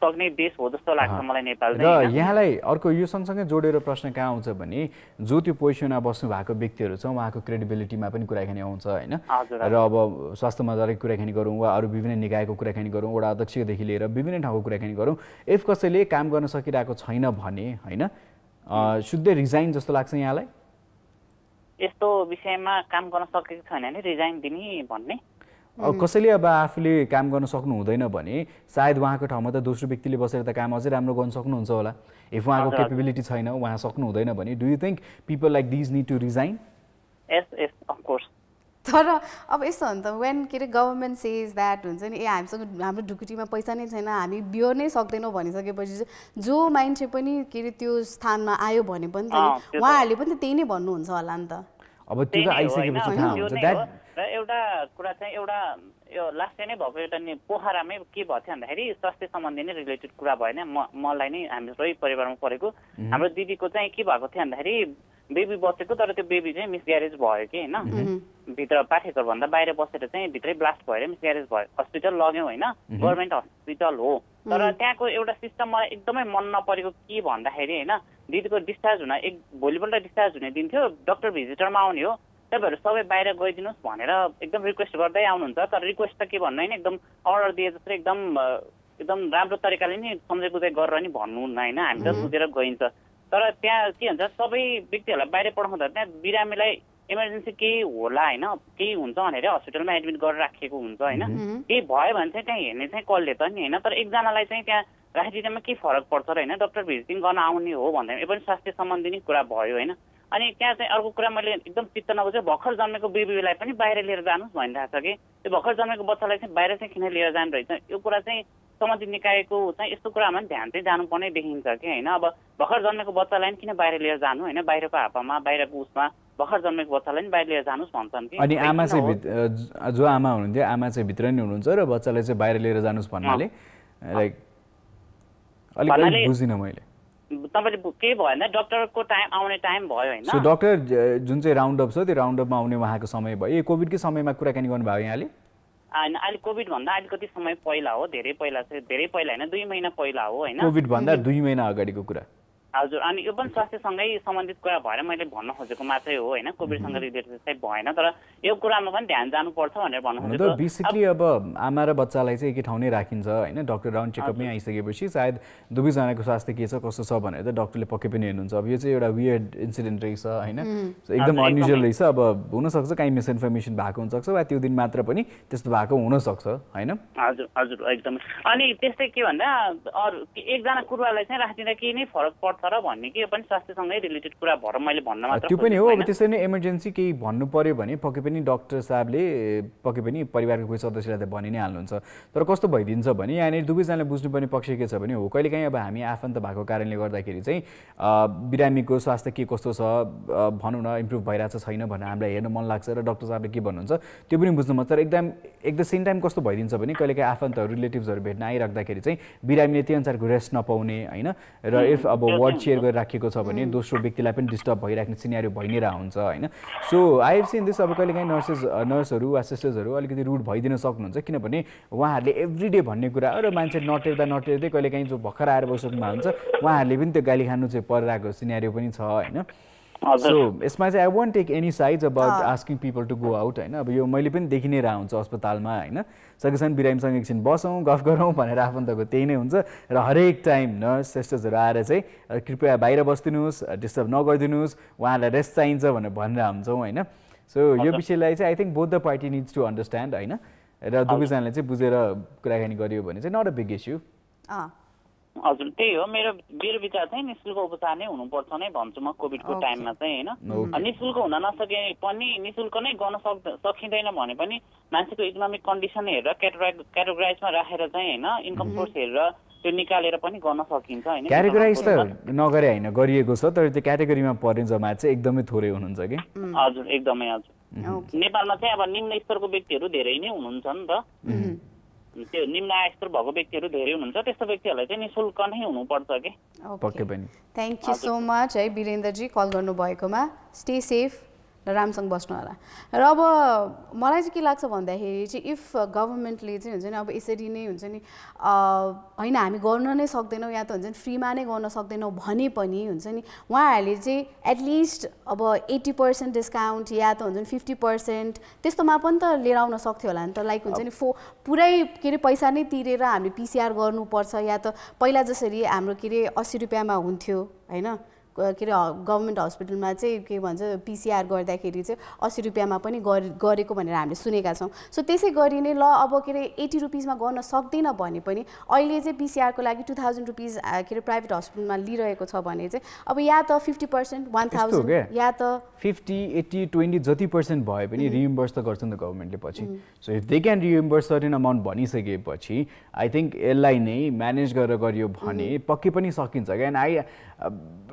सक्ने देश हो जस्तो लाग्छ मलाई नेपाल. र यहाँलाई अर्को यो सँगसँगै जोडेर प्रश्न कहाँ आउँछ भने जो त्यो पोजिसनमा बस्नु भएको व्यक्तिहरू छ उहाँको क्रेडिबिलिटीमा पनि कुराकानी आउँछ होइन. र अब स्वास्थ्य मन्त्रालयको कुराकानी गरौँ वा अरू विभिन्न निकायको कुराकानी गरौँ, वडा अध्यक्षदेखि लिएर विभिन्न ठाउँको कुराकानी गरौँ, इफ कसैले काम गर्न सकिरहेको छैन भने होइन शुद्ध रिजाइन जस्तो लाग्छ यहाँलाई? यस्तो विषयमा काम गर्न सकेको छैन भने रिजाइन दिने भन्ने कसैले अब आफूले काम गर्न सक्नु हुँदैन भने सायद उहाँको ठाउँमा त दोस्रो व्यक्तिले बसेर त काम अझै राम्रो गर्न सक्नुहुन्छ होला. इफ उहाँको केपेबिलिटी छैन, उहाँ सक्नु हुँदैन भने do you think people like these need to resign? Yes of course. तर अब यस्तो हो नि त वेन के अरे गभर्मेन्ट सेज द्याट हुन्छ नि हामीसँग हाम्रो ढुकुटीमा पैसा नै छैन हामी बिहोर नै सक्दैनौँ भनिसकेपछि चाहिँ जो मान्छे पनि के अरे त्यो स्थानमा आयो भने पनि उहाँहरूले पनि त त्यही नै भन्नुहुन्छ होला नि त अब त्यो त आइसकेपछि थाहा हुन्छ द्याट र एउटा कुरा चाहिँ एउटा यो लास्ट नै भएको एउटा नि पोखरामै के भयो थियो भन्दाखेरि स्वास्थ्य सम्बन्धी नै रिलेटेड कुरा भएन मलाई नै हाम्रै परिवारमा परेको हाम्रो दिदीको चाहिँ के भएको थियो भन्दाखेरि बेबी बसेको तर त्यो बेबी चाहिँ मिसग्यारेज भयो कि होइन भित्र पाठेघर भन्दा बाहिर बसेर चाहिँ भित्रै ब्लास्ट भएर मिसग्यारेज भयो हस्पिटल लग्यौँ होइन गभर्मेन्ट हस्पिटल हो तर त्यहाँको एउटा सिस्टम मलाई एकदमै मन नपरेको के भन्दाखेरि होइन दिदीको डिस्चार्ज हुन भोलिपल्ट डिस्चार्ज हुने दिन थियो डक्टर भिजिटरमा आउने हो तपाईँहरू सबै बाहिर गइदिनुहोस् भनेर एकदम रिक्वेस्ट गर्दै आउनुहुन्छ तर रिक्वेस्ट त के भन्नु होइन एकदम अर्डर दिए जस्तो एकदम राम्रो तरिकाले नि सम्झाइ बुझाइ गरेर नि भन्नुहुन्न होइन हामी त बुझेर गइन्छ तर त्यहाँ के भन्छ सबै व्यक्तिहरूलाई बाहिर पठाउँदा त्यहाँ बिरामीलाई इमर्जेन्सी केही होला होइन केही हुन्छ भनेर हस्पिटलमा एडमिट गरेर राखिएको हुन्छ होइन केही भयो भने चाहिँ त्यहाँ हेर्ने चाहिँ कसले त नि होइन तर एकजनालाई चाहिँ त्यहाँ राखिदिँदामा के फरक पर्छ र होइन डक्टर भिजिटिङ गर्न आउने हो भन्दा यो पनि स्वास्थ्य सम्बन्धी नै कुरा भयो होइन अनि त्यहाँ चाहिँ अर्को कुरा मैले एकदम चित्त नबुझेँ भर्खर जन्मेको बेबीलाई पनि बाहिर लिएर जानुहोस् भनिरहेको छ कि त्यो भर्खर जन्मेको बच्चालाई चाहिँ बाहिर चाहिँ किन लिएर जानु रहेछ यो कुरा चाहिँ सम्बन्धित निकायको चाहिँ यस्तो कुरामा ध्यान चाहिँ जानुपर्ने देखिन्छ कि होइन अब भर्खर जन्मेको बच्चालाई किन बाहिर लिएर जानु होइन बाहिरको हापामा बाहिरको उसमा भर्खर जन्मेको बच्चालाई पनि बाहिर लिएर जानुहोस् भन्छन् कि अनि आमा चाहिँ जो आमा हुनुहुन्थ्यो आमा चाहिँ भित्र नै हुनुहुन्छ र बच्चालाई चाहिँ बाहिर लिएर जानुहोस् भन्नाले लाइक अलिक बुझिनँ मैले तपाईले के भएन डक्टरको टाइम आउने टाइम भयो हैन सो डक्टर जुन चाहिँ राउन्ड अप छ त्यो राउन्ड अपमा आउने उहाँको समय भयो कोभिडकै समयमा कुराकानी गर्नुभयो यहाँले हैन अहिले कोभिड भन्दा अलिकति समय पहिला हो धेरै पहिला हैन 2 महिना पहिला हो हैन कोभिड भन्दा 2 महिना अगाडिको कुरा हजुर अनि यो पनि स्वास्थ्यसँगै सम्बन्धित कुरा भएर मैले भन्न खोजेको मात्रै हो हैन कोभिडसँग रिलेटेड चाहिँ भएन तर यो कुरामा पनि ध्यान जानुपर्छ भनेर भन्न खोजेको बेसिकली अब आमा र बच्चालाई चाहिँ एकै ठाउँ नै राखिन्छ हैन डक्टर राउन्ड चेकअपमै आइसकेपछि सायद दुवैजनाको स्वास्थ्य के छ कस्तो छ भनेर त डक्टरले पक्कै पनि हेर्नुहुन्छ अब यो चाहिँ एउटा वियर्ड इन्सिडेन्ट रहेछ हैन एकदम अनयुजुअल रहेछ अब हुन सक्छ कहीं मिसइन्फर्मेसन भएको हुन सक्छ वा त्यो दिन मात्र पनि त्यस्तो भएको हुन सक्छ हैन हजुर हजुर एकदम अनि त्यस्तै के भन्दा अरु एकजना कुरुवालाई चाहिँ राख्दिँदा के नै फरक पर्छ र भन्ने कि यो पनि स्वास्थ्यसँगै रिलेटेड कुरा भएर मैले भन्न मात्र त्यो पनि हो अब त्यसै नै इमर्जेन्सी केही भन्नु पर्यो भने पक्कै पनि डाक्टर साहबले पक्कै पनि परिवारको कोही सदस्यलाई त भनि नै हाल्नुहुन्छ तर कस्तो भइदिन्छ भने यहाँनिर दुवैजनाले बुझ्नुपर्ने पक्ष के छ भने हो कहिलेकाहीँ अब हामी आफन्त भएको कारणले गर्दाखेरि चाहिँ बिरामीको स्वास्थ्य के कस्तो छ भनौँ न इम्प्रुभ भइरहेछ छैन भनेर हामीलाई हेर्न मन लाग्छ र डाक्टर साहबले के भन्नुहुन्छ त्यो पनि बुझ्नु मन तर एकदम एट द सेम टाइम कस्तो भइदिन्छ भने कहिलेकाहीँ आफन्तहरू रिलेटिभ्सहरू भेट्न आइराख्दाखेरि चाहिँ बिरामीले त्यही अनुसारको रेस्ट नपाउने होइन र इफ अब वार्ड सेयर गरेर राखेको छ भने दोस्रो व्यक्तिलाई पनि डिस्टर्ब भइराख्ने सिनेरियो भइ नै रहन्छ हैन so I have seen this अब कहिलेकाहीँ नर्सहरू वा सिस्टर्सहरू अलिकति रुड भइदिन सक्नुहुन्छ किनभने उहाँहरूले एभ्रीडे भन्ने कुरा र मान्छे नटेर्दै कहिलेकाहीँ जो भर्खर आएर बस्नु हुन्छ उहाँहरूले पनि त्यो गाली खानु चाहिँ परिरहेको सिनेरियो पनि छ हैन सो यसमा चाहिँ I won't take any sides about asking people to go out हैन अब यो मैले पनि देखि नै रहन्छ अस्पतालमा हैन सकेसम्म बिरामीसँग एकछिन बसौँ गफ गरौँ भनेर आफन्तको त्यही नै हुन्छ र हरेक टाइम नर्स सिस्टर्सहरू आएर चाहिँ कृपया बाहिर बस्दिनुहोस् डिस्टर्ब नगरिदिनुहोस् उहाँलाई रेस्ट चाहिन्छ भनेर हुन्छौँ हैन सो यो विषयलाई चाहिँ I think both the party needs to understand हैन र दुवैजनाले चाहिँ बुझेर कुराकानी गरियो भने चाहिँ नट अ बिग इस्यु हजुर त्यही हो मेरो विचार चाहिँ निःशुल्क उपचार नै हुनुपर्छ नै भन्छु म कोभिडको टाइममा चाहिँ होइन निःशुल्क हुन नसके पनि निःशुल्क नै गर्न सकिँदैन भने पनि मान्छेको इकोनोमिक कन्डिसन हेरेर क्याटेगोराइजमा राखेर चाहिँ होइन इन्कम सोर्स हेरेर त्यो निकालेर पनि गर्न सकिन्छ होइन क्याटेगोराइज त नगरे होइन गरिएको छ तर त्यो क्याटेगोरीमा पर्ने जमात चाहिँ एकदमै थोरै हुनुहुन्छ कि हजुर एकदमै हजुर नेपालमा चाहिँ अब निम्न स्तरको व्यक्तिहरू धेरै नै हुनुहुन्छ नि त त्यो निम्न आयस्तर भएको व्यक्तिहरू धेरै हुनुहुन्छ त्यस्तो व्यक्तिहरूलाई चाहिँ निःशुल्क नै हुनुपर्छ कि पक्कै पनि थ्याङ्क यू सो मच है वीरेन्द्रजी कल गर्नुभएकोमा स्टे सेफ र राम्रोसँग बस्नु होला र अब मलाई चाहिँ के लाग्छ भन्दाखेरि चाहिँ इफ गभर्मेन्टले चाहिँ हुन्छ नि अब यसरी नै हुन्छ नि होइन हामी गर्न नै सक्दैनौँ या त हुन्छ नि फ्रीमा नै गर्न सक्दैनौँ भने पनि हुन्छ नि उहाँहरूले चाहिँ एटलिस्ट अब 80% डिस्काउन्ट या त हुन्छ नि 50% त्यस्तोमा पनि त लिएर आउन सक्थ्यो होला नि त लाइक हुन्छ नि पुरै के अरे पैसा नै तिरेर हामीले पिसिआर गर्नुपर्छ या त पहिला जसरी हाम्रो के अरे 80 रुपियाँमा हुन्थ्यो होइन के अरे गभर्नमेन्ट हस्पिटलमा चाहिँ के भन्छ PCR गर्दाखेरि चाहिँ 80 रुपियाँमा पनि गरेको भनेर हामीले सुनेका छौँ। सो त्यसै गरी नै ल अब के अरे 80 रुपियाँमा गर्न सक्दैन भने पनि अहिले चाहिँ PCR को लागि 2000 रुपियाँ के अरे प्राइभेट हस्पिटलमा लिइरहेको छ भने चाहिँ अब या त 50% 1000 या त 50, 80, 20 जति % भए पनि रिइम्बर्स त गर्छ नि त गभर्नमेन्टले पछि। So if they can reimburse certain amount भनिसकेपछि आई थिङ्क यसलाई नै म्यानेज गरेर गरियो भने पक्कै पनि सकिन्छ क्या। एन्ड आई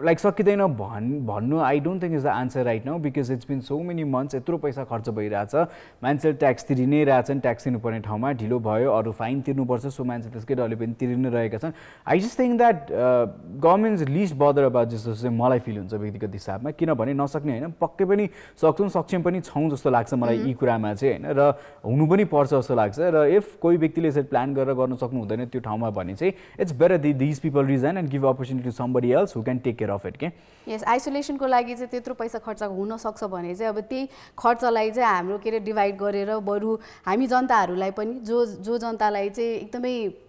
लाइक सकिँदैन भन्नु I don't think is the answer right now because it's been so many months यत्रो पैसा खर्च भइरहेछ, मान्छेले ट्याक्स तिरि नै रहेछन्, ट्याक्स तिर्नुपर्ने ठाउँमा ढिलो भयो, अरू फाइन तिर्नुपर्छ, सो मान्छे त्यसकै डरले पनि तिरि नै रहेका छन्। I just think that government is list बदर अबाउट जस्तो चाहिँ मलाई फिल हुन्छ व्यक्तिगत हिसाबमा, किनभने नसक्ने होइन पक्कै पनि सक्छौँ, सक्षम पनि छौँ जस्तो लाग्छ मलाई यी कुरामा चाहिँ होइन, र हुनु पनि पर्छ जस्तो लाग्छ। र इफ कोही व्यक्तिले यसरी प्लान गरेर गर्न सक्नु हुँदैन त्यो ठाउँमा भने चाहिँ it's better these people resign and give opportunity to somebody else who can take care of it के। यस आइसोलेसनको लागि चाहिँ त्यत्रो पैसा खर्च हुन सक्छ भने चाहिँ अब त्यही खर्चलाई चाहिँ हाम्रो के अरे डिभाइड गरेर बरु हामी जनताहरूलाई पनि जो जनतालाई चाहिँ एकदमै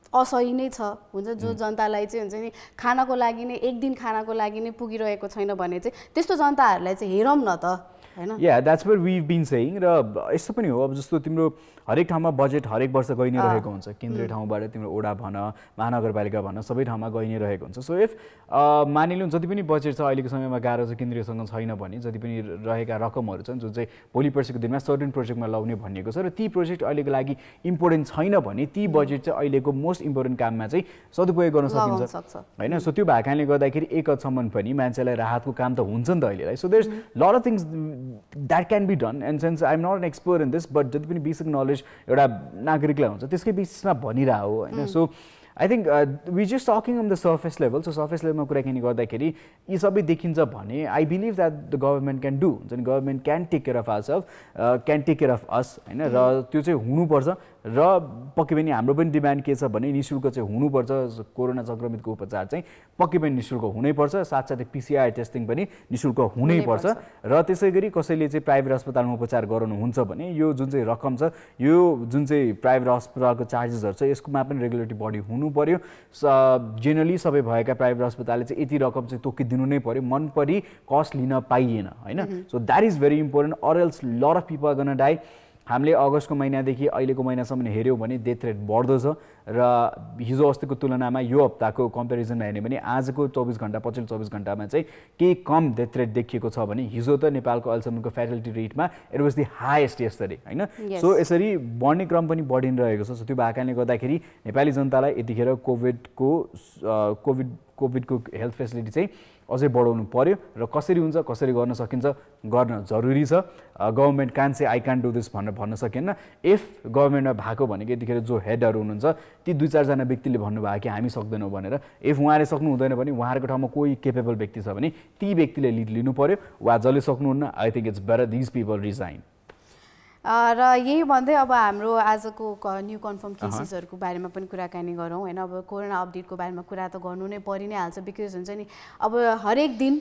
असही नै छ हुन्छ, जो जनतालाई चाहिँ हुन्छ नि खानाको लागि नै एक दिन खानाको लागि नै पुगिरहेको छैन भने चाहिँ त्यस्तो जनताहरूलाई चाहिँ हेरौँ न त हैन। Yeah that's what we been saying. र यस्तो पनि हो अब जस्तो तिम्रो हरेक ठाउँमा बजेट हरेक वर्ष गइ नै रहेको हुन्छ, केन्द्रीय ठाउँबाट तिम्रो ओडा भन महानगरपालिका भन सबै ठाउँमा गइ नै रहेको हुन्छ। सो इफ मानिलिउँ जति पनि बजेट छ अहिलेको समयमा गाह्रो छ केन्द्रीयसँग छैन भने जति पनि रहेका रकमहरू छन् जुन चाहिँ भोलि पर्सिको दिनमा सर्टेन प्रोजेक्टमा लगाउने भनिएको छ र ती प्रोजेक्ट अहिलेको लागि इम्पोर्टेन्ट छैन भने ती बजेट चाहिँ अहिलेको मोस्ट इम्पोर्टेन्ट काममा चाहिँ सदुपयोग गर्न सकिन्छ हैन। सो त्यो भएको कारणले गर्दाखेरि एक हदसम्म पनि मान्छेलाई राहतको काम त हुन्छ नि त अहिलेलाई। So there is lot of things that can be done and since I am not an expert in this but जति पनि बेसिक नलेज एउटा नागरिकलाई हुन्छ त्यसकै बिचमा भनिरह हो हैन। So I think we just talking on the surface level. So सर्फेस लेभलमा कुराकानी गर्दाखेरि यी सबै देखिन्छ भने I believe that the government can do हुन्छ नि, government can take care of ourselves, can take care of us हैन। र त्यो चाहिँ हुनुपर्छ र पक्कै पनि हाम्रो पनि डिमान्ड के छ भने निःशुल्क चाहिँ हुनुपर्छ, कोरोना सङ्क्रमितको उपचार चाहिँ पक्कै पनि निःशुल्क हुनैपर्छ, साथसाथै PCR टेस्टिङ पनि निःशुल्क हुनैपर्छ। र त्यसै गरी कसैले चाहिँ प्राइभेट अस्पतालमा उपचार गराउनुहुन्छ भने यो जुन चाहिँ रकम छ यो जुन चाहिँ प्राइभेट अस्पतालको चार्जेसहरू छ यसकोमा पनि रेगुलेटरी बडी हुनु पर्यो। जेनरली सबै भएका प्राइभेट अस्पतालले चाहिँ यति रकम चाहिँ तोकिदिनु नै पर्यो, मन परी कस्ट लिन पाइएन हैन। So that is very important or else lot of people are gonna die. हामीले अगस्तको महिनादेखि अहिलेको महिनासम्म हेऱ्यौँ भने डेथ रेट बढ्दो छ र हिजो अस्तिको तुलनामा यो हप्ताको कम्पेरिजनमा हेर्ने भने आजको 24 घण्टा पछिल्लो 24 घण्टामा चाहिँ केही कम डेथ रेट देखिएको छ भने हिजो त नेपालको अहिलेसम्मको फ्याटलिटी रेटमा इट वाज दि हाइएस्ट यसरी हैन। सो यसरी बढ्ने क्रम पनि बढिरहेको छ। सो त्यो भएको कारणले गर्दाखेरि नेपाली जनतालाई यतिखेर कोभिडको हेल्थ फेसिलिटी चाहिँ अझै बढाउनु पर्यो र कसरी हुन्छ कसरी गर्न सकिन्छ गर्न जरुरी छ। गभर्मेन्ट कान चाहिँ आई क्यान डु दिस भनेर भन्न सकिन्न। इफ गभर्मेन्टमा भएको भनेको यतिखेर जो हेडहरू हुनुहुन्छ ती 2-4 जना व्यक्तिले भन्नुभयो कि हामी सक्दैनौँ भनेर, इफ उहाँले सक्नु हुँदैन भने उहाँहरूको ठाउँमा कोही केपेबल व्यक्ति छ भने ती व्यक्तिले लिड लिनु पर्यो, वा जसले सक्नुहुन्न I think it's better these people resign. र यही भन्दै अब हाम्रो आजको न्यू कन्फर्म केसेसहरूको बारेमा पनि कुराकानी गरौँ हैन। अब कोरोना अपडेटको बारेमा कुरा त गर्नु नै परि नै हाल्छ बिकज हुन्छ नि अब हरेक दिन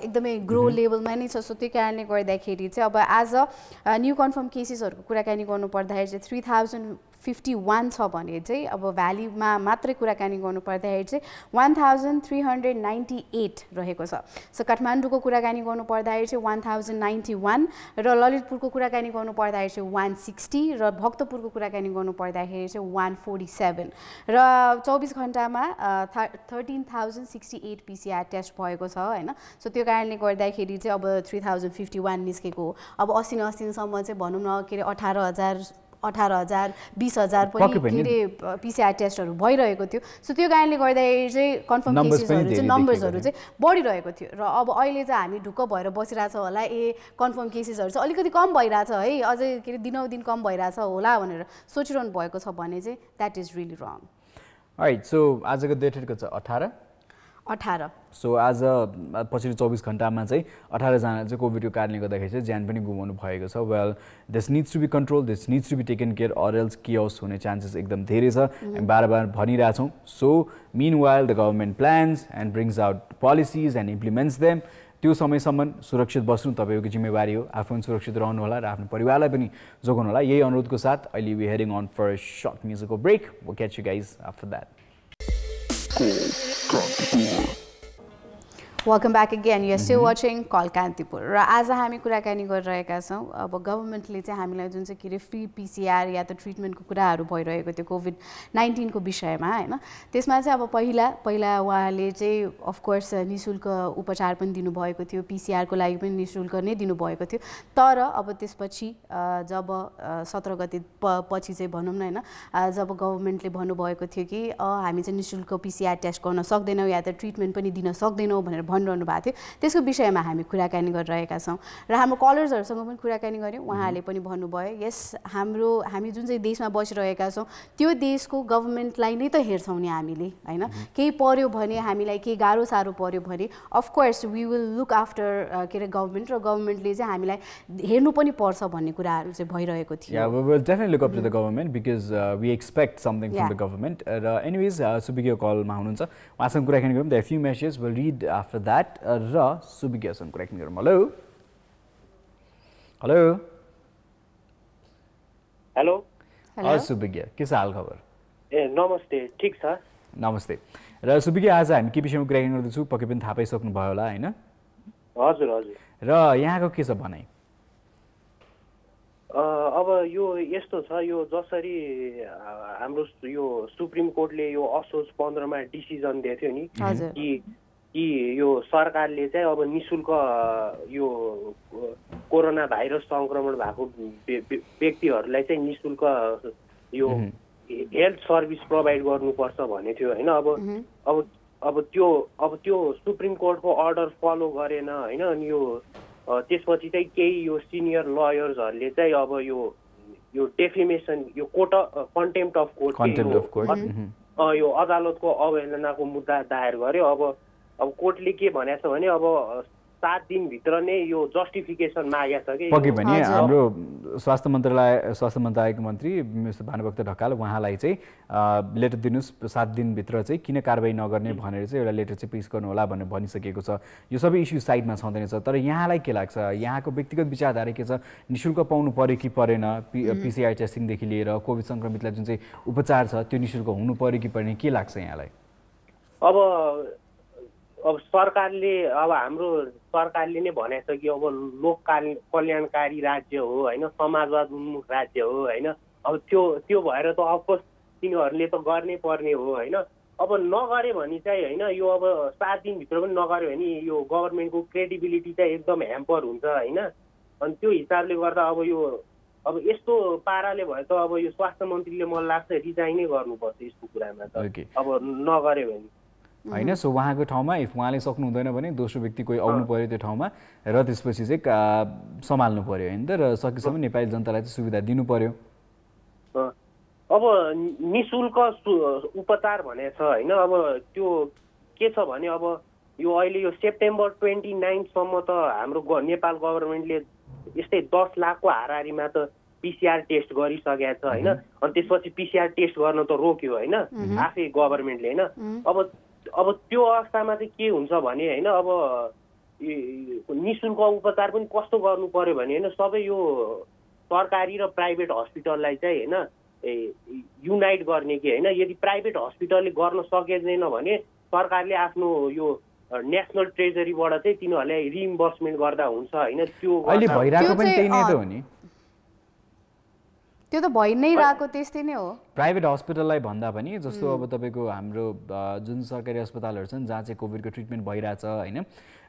एकदमै ग्रो लेभलमा नै छ। सो त्यो कारणले गर्दाखेरि चाहिँ अब आज न्यू कन्फर्म केसेसहरूको कुराकानी गर्नु पर्दाखेरि चाहिँ 3051 छ भने चाहिँ अब भ्यालीमा मात्रै कुराकानी गर्नु पर्दाखेरि चाहिँ 1398 रहेको छ। सो काठमाडौँको कुराकानी गर्नु पर्दाखेरि चाहिँ 1091 र ललितपुरको कुराकानी गर्नु पर्दाखेरि चाहिँ 160 र भक्तपुरको कुराकानी गर्नु पर्दाखेरि चाहिँ 147 र 24 घण्टामा 13068 PCR टेस्ट भएको छ हैन। सो त्यो कारणले गर्दाखेरि चाहिँ अब 3051 निस्केको हो। अब 80-80सम्म चाहिँ भनौँ न के अरे 18,000 20,000 पनि के अरे PCR टेस्टहरू भइरहेको थियो। सो त्यो कारणले गर्दाखेरि चाहिँ कन्फर्म केसेसहरू चाहिँ नम्बर्सहरू चाहिँ बढिरहेको थियो र अब अहिले चाहिँ हामी ढुक्क भएर बसिरहेछ होला कन्फर्म केसेसहरू चाहिँ अलिकति कम भइरहेछ है, अझै के अरे दिनौदिन कम भइरहेछ होला भनेर सोचिरहनु भएको छ भने चाहिँ that is really wrong. Right. So आजको डेट रेटको छ 18। सो आज पछिल्लो 24 घण्टामा चाहिँ 18 जना चाहिँ कोभिडको कारणले गर्दाखेरि चाहिँ ज्यान पनि गुमाउनु भएको छ। Well this needs to be control, this needs to be taken care or else chaos हुने चान्सेस एकदम धेरै छ। हामी बार भनिरहेछौँ। So meanwhile the government plans and brings out policies and implements them. त्यो समयसम्म सुरक्षित बस्नु तपाईँको जिम्मेवारी हो। आफू पनि सुरक्षित रहनु होला र आफ्नो परिवारलाई पनि जोगाउनु होला। यही अनुरोधको साथ अहिले we heading on for a short musical break. Will catch you guys after that. Welcome back again you are still watching call Kantipur र आज हामी कुराकानी गरिरहेका छौँ अब गभर्मेन्टले चाहिँ हामीलाई जुन चाहिँ के अरे फ्री पिसिआर या त ट्रिटमेन्टको कुराहरू भइरहेको थियो कोभिड-19 को विषयमा हैन त्यसमा चाहिँ अब पहिला उहाँले चाहिँ अफकोर्स निशुल्क उपचार पनि दिनुभएको थियो पिसिआर को लागि पनि निशुल्क नै दिनुभएको थियो तर अब त्यसपछि जब 17 गते पछि चाहिँ भनौँ न हैन जब गभर्मेन्टले भन्नुभएको थियो कि हामी चाहिँ निशुल्क पिसिआर टेस्ट गर्न सक्दैनौँ या त ट्रिटमेन्ट पनि दिन सक्दैनौँ भनेर भनिरहनु भएको थियो त्यसको विषयमा हामी कुराकानी गरिरहेका छौँ र हाम्रो कलर्सहरूसँग पनि कुराकानी गऱ्यौँ उहाँहरूले पनि भन्नुभयो यस हामी जुन चाहिँ देशमा बसिरहेका छौँ त्यो देशको गभर्मेन्टलाई नै त हेर्छौँ नि हामीले हैन केही पर्यो भने हामीलाई केही गाह्रो साह्रो पर्यो भने of course we will look after के अरे गभर्मेन्ट र गभर्मेन्टले चाहिँ हामीलाई हेर्नु पनि पर्छ भन्ने कुराहरू चाहिँ भइरहेको थियो Yeah, we will definitely look up to the government because we expect something from the government. Anyways, Subigyo call मा हुनुहुन्छ उहाँसँग कुराकानी गरौँ there are few messages we'll read after that र सुबिग्योसँग कुराकानी गरौँ हेलो हेलो हेलो हजुर सुबिग्य के छ हाल खबर ए नमस्ते ठीक छ नमस्ते र सुबिग्य आज हामी के विषयमा कुराकानी गर्दैछौँ पक्कै पनि थाहा पाइसक्नु भयो होला हैन हजुर हजुर र यहाँको के छ भनाइ अब यो यस्तो छ यो जसरी हाम्रो यो सुप्रिम कोर्टले यो असोज 15 मा डिसिजन दिएको थियो नि कि यो सरकारले चाहिँ अब निशुल्क यो कोरोना भाइरस संक्रमण भएको व्यक्तिहरूलाई चाहिँ निशुल्क यो हेल्थ सर्भिस प्रोभाइड गर्नुपर्छ भन्ने थियो हैन अब त्यो सुप्रिम कोर्टको अर्डर फलो गरेन हैन अनि यो त्यसपछि चाहिँ केही यो सिनियर लयर्सहरूले चाहिँ अब यो डेफिमेसन यो कन्टेम्प्ट अफ कोर्ट यो अदालतको अवहेलनाको मुद्दा दायर गर्यो अब कोर्टले के भनेको छ भने अब 7 दिनभित्र नै यो जस्टिफिकेसन मागेको छ कि पक्कै पनि हाम्रो स्वास्थ्य मन्त्रालयको मन्त्री मिस्टर भानुभक्त ढकाल उहाँलाई चाहिँ लेटर दिनुस् 7 दिनभित्र चाहिँ किन कारबाही नगर्ने भनेर चाहिँ एउटा लेटर चाहिँ पेश गर्नु होला भनेर भनिसकेको छ यो सबै इस्यु साइडमा छँदैछ तर यहाँलाई के लाग्छ यहाँको व्यक्तिगत विचारधारा के छ निशुल्क पाउनु पर्यो कि परेन पिसिआर टेस्टिङदेखि लिएर कोभिड संक्रमितलाई जुन चाहिँ उपचार छ त्यो निशुल्क हुनु पर्यो कि परेन के लाग्छ यहाँलाई अब सरकारले अब हाम्रो सरकारले नै भनेको छ कि अब लोक कल्याणकारी राज्य हो हैन समाजवाद उन्मुख राज्य हो हैन अब त्यो भएर त अफकोर्स तिनीहरूले त गर्नै पर्ने हो हैन अब नगरे भने चाहिँ हैन यो अब 7 दिनभित्र पनि नगर्यो भने यो गभर्नमेन्टको क्रेडिबिलिटी चाहिँ एकदम ह्याम्पर हुन्छ हैन अनि त्यो हिसाबले गर्दा अब यस्तो पाराले भयो त अब यो स्वास्थ्य मन्त्रीले मलाई लाग्छ रिजाइनै गर्नुपर्छ यस्तो कुरामा त अब नगर्यो भने हैन सो उहाँको ठाउँमा इफ उहाँले सक्नु हुँदैन भने दोस्रो व्यक्ति कोही आउनु पर्यो त्यो ठाउँमा र त्यसपछि चाहिँ सम्हाल्नु पर्यो हैन त र सकेसम्म नेपाली जनतालाई चाहिँ सुविधा दिनु पर्यो अब निशुल्क उपचार भने छ हैन अब त्यो के छ भने अब यो अहिले यो सेप्टेम्बर 29 सम्म त हाम्रो नेपाल गभर्नमेन्टले यस्तै 10 लाखको हाराहारीमा त पिसिआर टेस्ट गरिसकेको छ हैन अनि त्यसपछि पिसिआर टेस्ट गर्न त रोक्यो हैन आफै गभर्नमेन्टले हैन अब त्यो अवस्थामा चाहिँ के हुन्छ भने हैन अब निशुल्क उपचार पनि कस्तो गर्नु पर्यो भने हैन सबै यो सरकारी र प्राइभेट हस्पिटललाई चाहिँ हैन युनाइट गर्ने कि हैन यदि प्राइभेट हस्पिटलले गर्न सकेदैन भने सरकारले आफ्नो यो नेशनल ट्रेजरीबाट चाहिँ तिनीहरूलाई रिइम्बर्समेन्ट गर्दा हुन्छ हैन त्यो अहिले भइराको पनि त्यही नै त हो नि त्यो त भइ नै रहेको त्यस्तै नै हो प्राइभेट हस्पिटललाई भन्दा पनि जस्तो अब तपाईको हाम्रो जुन सरकारी अस्पतालहरू छन् जहाँ चाहिँ कोभिडको ट्रिटमेन्ट भइरहेछ हैन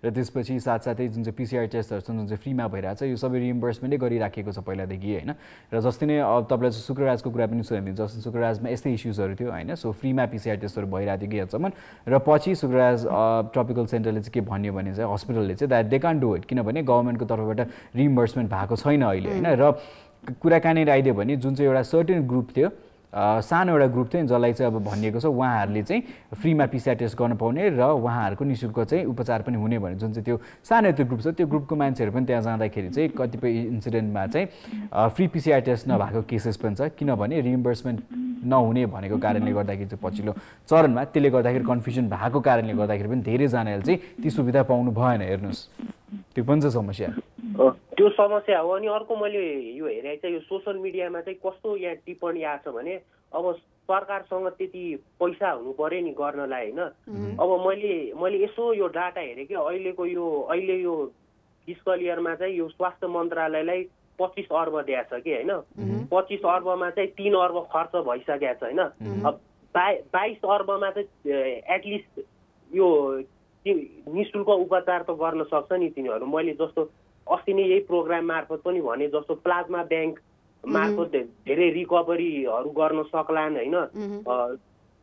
र त्यसपछि साथसाथै जुन चाहिँ पिसिआर टेस्टहरू छन् जुन चाहिँ फ्रीमा भइरहेछ यो सबै रिइम्बर्समेन्टै गरिराखेको छ पहिलादेखि हैन र जस्तै नै अब तपाईँलाई शुक्रराजको कुरा पनि सुनाइदिन्छु जस्तो शुक्रराजमा यस्तै इस्युजहरू थियो हैन सो फ्रीमा पिसिआर टेस्टहरू भइरहेको थियो केहीहदसम्म र पछि शुक्रराज ट्रपिकल सेन्टरले चाहिँ के भन्यो भने चाहिँ हस्पिटलले चाहिँ that they can't do it किनभने गभर्नमेन्टको तर्फबाट रिइम्बर्समेन्ट भएको छैन अहिले हैन र कुराकानी आइदियो भने जुन चाहिँ एउटा सर्टेन ग्रुप थियो सानो एउटा ग्रुप थियो जसलाई चाहिँ अब भनिएको छ उहाँहरूले चाहिँ फ्रीमा पिसिआर टेस्ट गर्न पाउने र उहाँहरूको निशुल्क चाहिँ उपचार पनि हुने भने जुन चाहिँ त्यो सानो त्यो ग्रुप छ त्यो ग्रुपको मान्छेहरू पनि त्यहाँ जाँदाखेरि चाहिँ कतिपय इन्सिडेन्टमा चाहिँ फ्री पिसिआर टेस्ट नभएको केसेस पनि छ किनभने रिइम्बर्समेन्ट नहुने भनेको कारणले गर्दाखेरि चाहिँ पछिल्लो चरणमा त्यसले गर्दाखेरि कन्फ्युजन भएको कारणले गर्दाखेरि पनि धेरैजनाले चाहिँ ती सुविधा पाउनु भएन हेर्नुहोस् त्यो पनि छ समस्या त्यो समस्या हो। अनि अर्को मैले यो हेरेँ चाहिँ यो सोसल मिडियामा चाहिँ कस्तो यहाँ टिप्पणी आएको छ भने अब सरकारसँग त्यति पैसा हुनु पर्यो नि गर्नलाई होइन। अब मैले यसो यो डाटा हेरेँ कि अहिले यो फिस्कल इयरमा चाहिँ यो स्वास्थ्य मन्त्रालयलाई 25 अर्ब दिएको छ कि होइन। 25 अर्बमा चाहिँ 3 अर्ब खर्च भइसकेको छ होइन। अब 22 अर्बमा चाहिँ एटलिस्ट यो निःशुल्क उपचार त गर्न सक्छ नि तिनीहरू। मैले जस्तो अस्ति नै यही प्रोग्राम मार्फत पनि भने जस्तो प्लाज्मा ब्याङ्क मार्फत धेरै रिकभरीहरू गर्न सक्लान् होइन।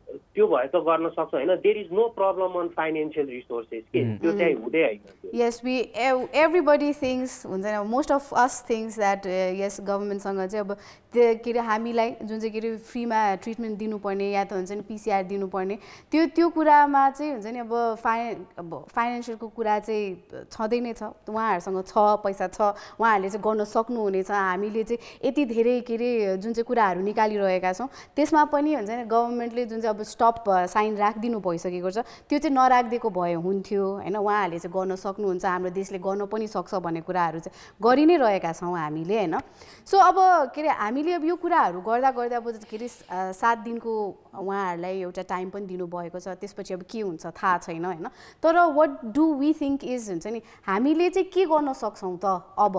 त्यो भए त गर्न सक्छ होइन। There is no problem on financial resources के त्यो चाहिँ हुँदै होइन। यस वी एभ्रीबडी थिङ्स हुन्छ नि most of us things that यस गभर्मेन्टसँग चाहिँ अब त्यो के अरे हामीलाई जुन चाहिँ के अरे फ्रीमा ट्रिटमेन्ट दिनुपर्ने या त हुन्छ नि पिसिआर दिनुपर्ने त्यो कुरामा चाहिँ हुन्छ नि अब फाइनेन्सियलको कुरा चाहिँ छँदै नै छ। उहाँहरूसँग छ पैसा छ उहाँहरूले चाहिँ गर्न सक्नुहुनेछ। हामीले चाहिँ यति धेरै के अरे जुन चाहिँ कुराहरू निकालिरहेका छौँ त्यसमा पनि हुन्छ नि गभर्मेन्टले जुन चाहिँ अब स्टप साइन राखिदिनु भइसकेको छ त्यो चाहिँ नराखिदिएको भए हुन्थ्यो होइन। उहाँहरूले चाहिँ गर्न सक्नुहुन्छ हाम्रो देशले गर्न पनि सक्छ भन्ने कुराहरू चाहिँ गरि नै रहेका छौँ हामीले होइन। सो अब के अरे हामीले अब यो कुराहरू गर्दा गर्दा अब के अरे 7 दिनको उहाँहरूलाई एउटा टाइम पनि दिनुभएको छ। त्यसपछि अब के हुन्छ थाहा छैन होइन। तर what do we think is हुन्छ नि हामीले चाहिँ के गर्न सक्छौँ त अब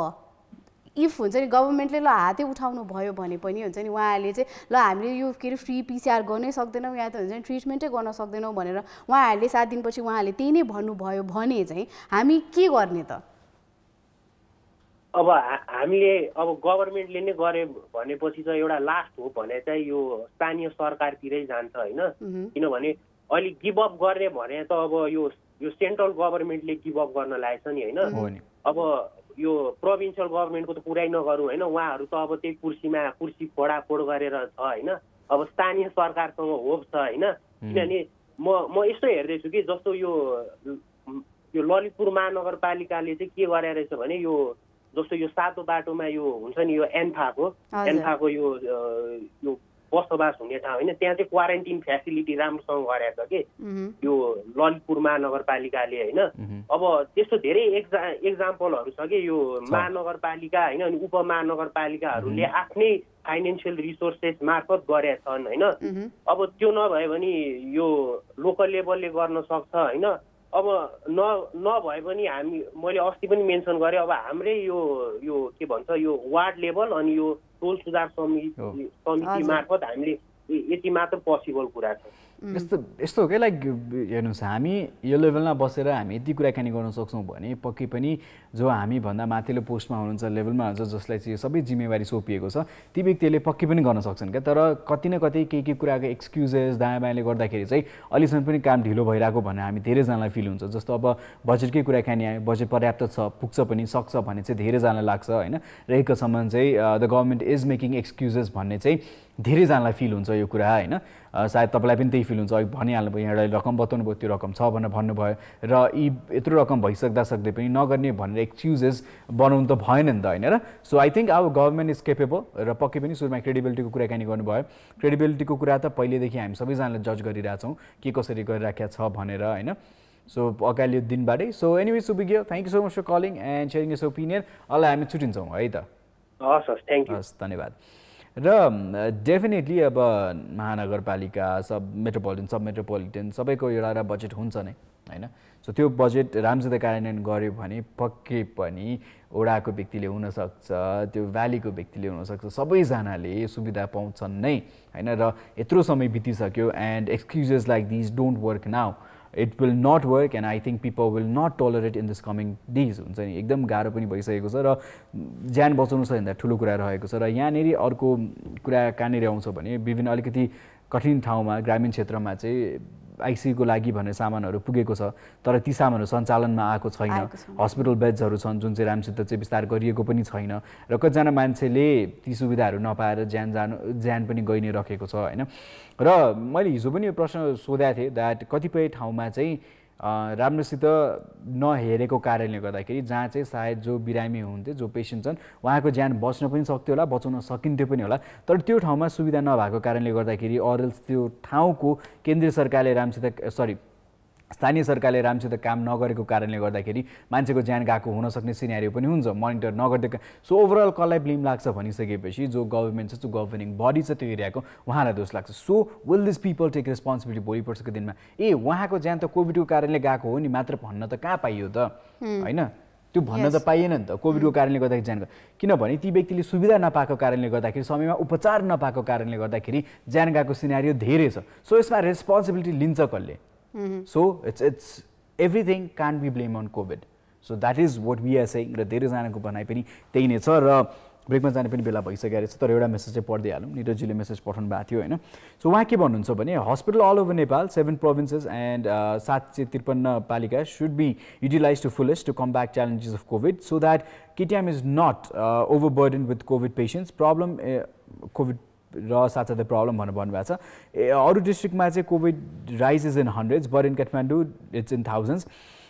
इफ हुन्छ नि गभर्मेन्टले ल हातै उठाउनु भयो भने पनि हुन्छ नि उहाँहरूले चाहिँ ल हामीले यो के अरे फ्री पिसिआर गर्नै सक्दैनौँ या त हुन्छ नि ट्रिटमेन्टै गर्न सक्दैनौँ भनेर उहाँहरूले 7 दिनपछि उहाँहरूले त्यही नै भन्नुभयो भने चाहिँ हामी के गर्ने त? अब हामीले अब गभर्मेन्टले नै गरे भनेपछि चाहिँ एउटा लास्ट हो भने चाहिँ यो स्थानीय सरकारतिरै जान्छ होइन। किनभने अहिले गिभअप गर्ने भने त अब यो सेन्ट्रल गभर्मेन्टले गिभअप गर्न लागेछ नि होइन। अब यो प्रोभिन्सियल गभर्मेन्टको त कुरै नगरौँ होइन। उहाँहरू त अब त्यही कुर्सी फोडाफोड गरेर छ होइन। अब स्थानीय सरकारसँग होप छ होइन। किनभने म यस्तो हेर्दैछु कि जस्तो यो ललितपुर महानगरपालिकाले चाहिँ के गरे रहेछ भने यो जस्तो यो सातो बाटोमा यो हुन्छ नि यो एन्फाको यो बसोबास हुने ठाउँ होइन त्यहाँ चाहिँ क्वारेन्टिन फेसिलिटी राम्रोसँग गरेको छ कि यो ललितपुर महानगरपालिकाले होइन। अब त्यस्तो धेरै एक्जाम्पलहरू छ कि यो महानगरपालिका होइन अनि उपमहानगरपालिकाहरूले आफ्नै फाइनेन्सियल रिसोर्सेस मार्फत गरेका छन् होइन। अब त्यो नभए भने यो लोकल लेभलले गर्न सक्छ होइन। अब नभए पनि मैले अस्ति पनि मेन्सन गरेँ अब हाम्रै यो के भन्छ यो वार्ड लेभल अनि यो टोल सुधार समिति मार्फत हामीले यति मात्र पोसिबल कुरा छ। यस्तो हो क्या लाइक हेर्नुहोस् हामी यो लेभलमा बसेर हामी यति कुराकानी गर्न सक्छौँ भने पक्कै पनि जो हामीभन्दा माथिल्लो पोस्टमा हुनुहुन्छ लेभलमा हुन्छ जसलाई चाहिँ सबै जिम्मेवारी सोपिएको छ ती व्यक्तिहरूले पक्कै पनि गर्न सक्छन् क्या। तर कति न कति केही कुराको एक्सक्युजेस दायाँ बायाँले गर्दाखेरि चाहिँ अहिलेसम्म पनि काम ढिलो भइरहेको भन्ने हामी धेरैजनालाई फिल हुन्छ। जस्तो अब बजेटकै कुराकानी आयो बजेट पर्याप्त छ पुग्छ पनि सक्छ भन्ने चाहिँ धेरैजनालाई लाग्छ होइन। र एकसम्म चाहिँ the government is making excuses भन्ने चाहिँ धेरैजनालाई फिल हुन्छ यो कुरा होइन। सायद तपाईँलाई पनि त्यही फिल हुन्छ अघि भनिहाल्नुभयो यहाँ एउटा रकम बताउनु भयो त्यो रकम छ भनेर भन्नुभयो र यी यत्रो रकम भइसक्दै पनि नगर्ने भनेर एक्सक्युजेस बनाउनु त भएन नि त होइन र। सो आई थिङ्क अब गभर्मेन्ट इज केपेबल र पक्कै पनि सुरुमा क्रेडिबिलिटीको कुराकानी गर्नुभयो। क्रेडिबिलिटीको कुरा त पहिलेदेखि हामी सबैजनाले जज गरिरहेछौँ के कसरी गरिराखेको छ भनेर होइन। सो अगाडि दिनबाटै सो एनिवे सुबिग्यो thank you so much for calling and sharing your opinion. अहिले हामी छुट्टिन्छौँ है त। हस् थ्याङ्क यू हस् धन्यवाद। र डेफिनेटली अब महानगरपालिका सब मेट्रोपोलिटन सबैको एउटा बजेट हुन्छ नै होइन। सो त्यो बजेट राम्रोसित कार्यान्वयन गर्यो भने पक्कै पनि ओडाको व्यक्तिले हुनसक्छ त्यो भ्यालीको व्यक्तिले हुनसक्छ सबैजनाले सुविधा पाउँछन् नै होइन। र यत्रो समय बितिसक्यो and excuses like these don't work now it will not work and I think people will not tolerate in this coming days हुन्छ नि। एकदम गाह्रो पनि भइसकेको छ र ज्यान बचाउनु छ भन्दा ठुलो कुरा रहेको छ। र यहाँनिर अर्को कुरा कहाँनिर आउँछ भने विभिन्न अलिकति कठिन ठाउँमा ग्रामीण क्षेत्रमा चाहिँ आइसियुको लागि भनेर सामानहरू पुगेको छ तर ती सामानहरू सञ्चालनमा आएको छैन। हस्पिटल बेड्सहरू छन् जुन चाहिँ राम्रोसित चाहिँ विस्तार गरिएको पनि छैन र कतिजना मान्छेले ती सुविधाहरू नपाएर ज्यान पनि गइ नै रहेको छ होइन। र मैले हिजो पनि यो प्रश्न सोधेको थिएँ द्याट कतिपय ठाउँमा चाहिँ राम्रोसित नहेरेको कारणले गर्दाखेरि जहाँ चाहिँ सायद जो बिरामी हुन्थ्यो जो पेसेन्ट छन् उहाँको ज्यान बच्न पनि सक्थ्यो होला बचाउन सकिन्थ्यो पनि होला तर त्यो ठाउँमा सुविधा नभएको कारणले गर्दाखेरि अरल्स त्यो ठाउँको केन्द्रीय सरकारले स्थानीय सरकारले राम्रोसित काम नगरेको कारणले गर्दाखेरि मान्छेको ज्यान गएको हुन सक्ने सिनेरियो पनि हुन्छ मोनिटर नगर्दै सो ओभरअल कसलाई ब्लेम लाग्छ भनिसकेपछि जो गभर्नमेन्ट छ जो गभर्निङ बडी छ त्यो एरियाको उहाँलाई दोष लाग्छ so will this people take responsibility भोलि पर्सिको दिनमा उहाँको ज्यान त कोभिडको कारणले गएको हो नि मात्र भन्न त कहाँ पाइयो त होइन त्यो भन्न त पाइएन नि त कोभिडको कारणले गर्दाखेरि ज्यान किनभने ती व्यक्तिले सुविधा नपाएको कारणले गर्दाखेरि समयमा उपचार नपाएको कारणले गर्दाखेरि ज्यान गएको सिनेरियो धेरै छ सो यसमा रेस्पोन्सिबिलिटी लिन्छ कसले So it's everything can't be blamed on COVID. So that is what we are saying. र धेरैजनाको भनाइ पनि त्यही नै छ र ब्रेकमा जाने पनि बेला भइसकेको रहेछ तर एउटा मेसेज चाहिँ पढ्दै हालौँ निरजजीले मेसेज पठाउनु भएको थियो होइन सो उहाँ के भन्नुहुन्छ भने hospital all over Nepal 7 provinces and 753 पालिका should be utilise to fullest to combat challenges of covid so that KTM is not overburden with covid patients problem covid र साथसाथै प्रब्लम भनेर भन्नुभएको छ अरू डिस्ट्रिक्टमा चाहिँ covid rises in hundreds but in Kathmandu it's in thousands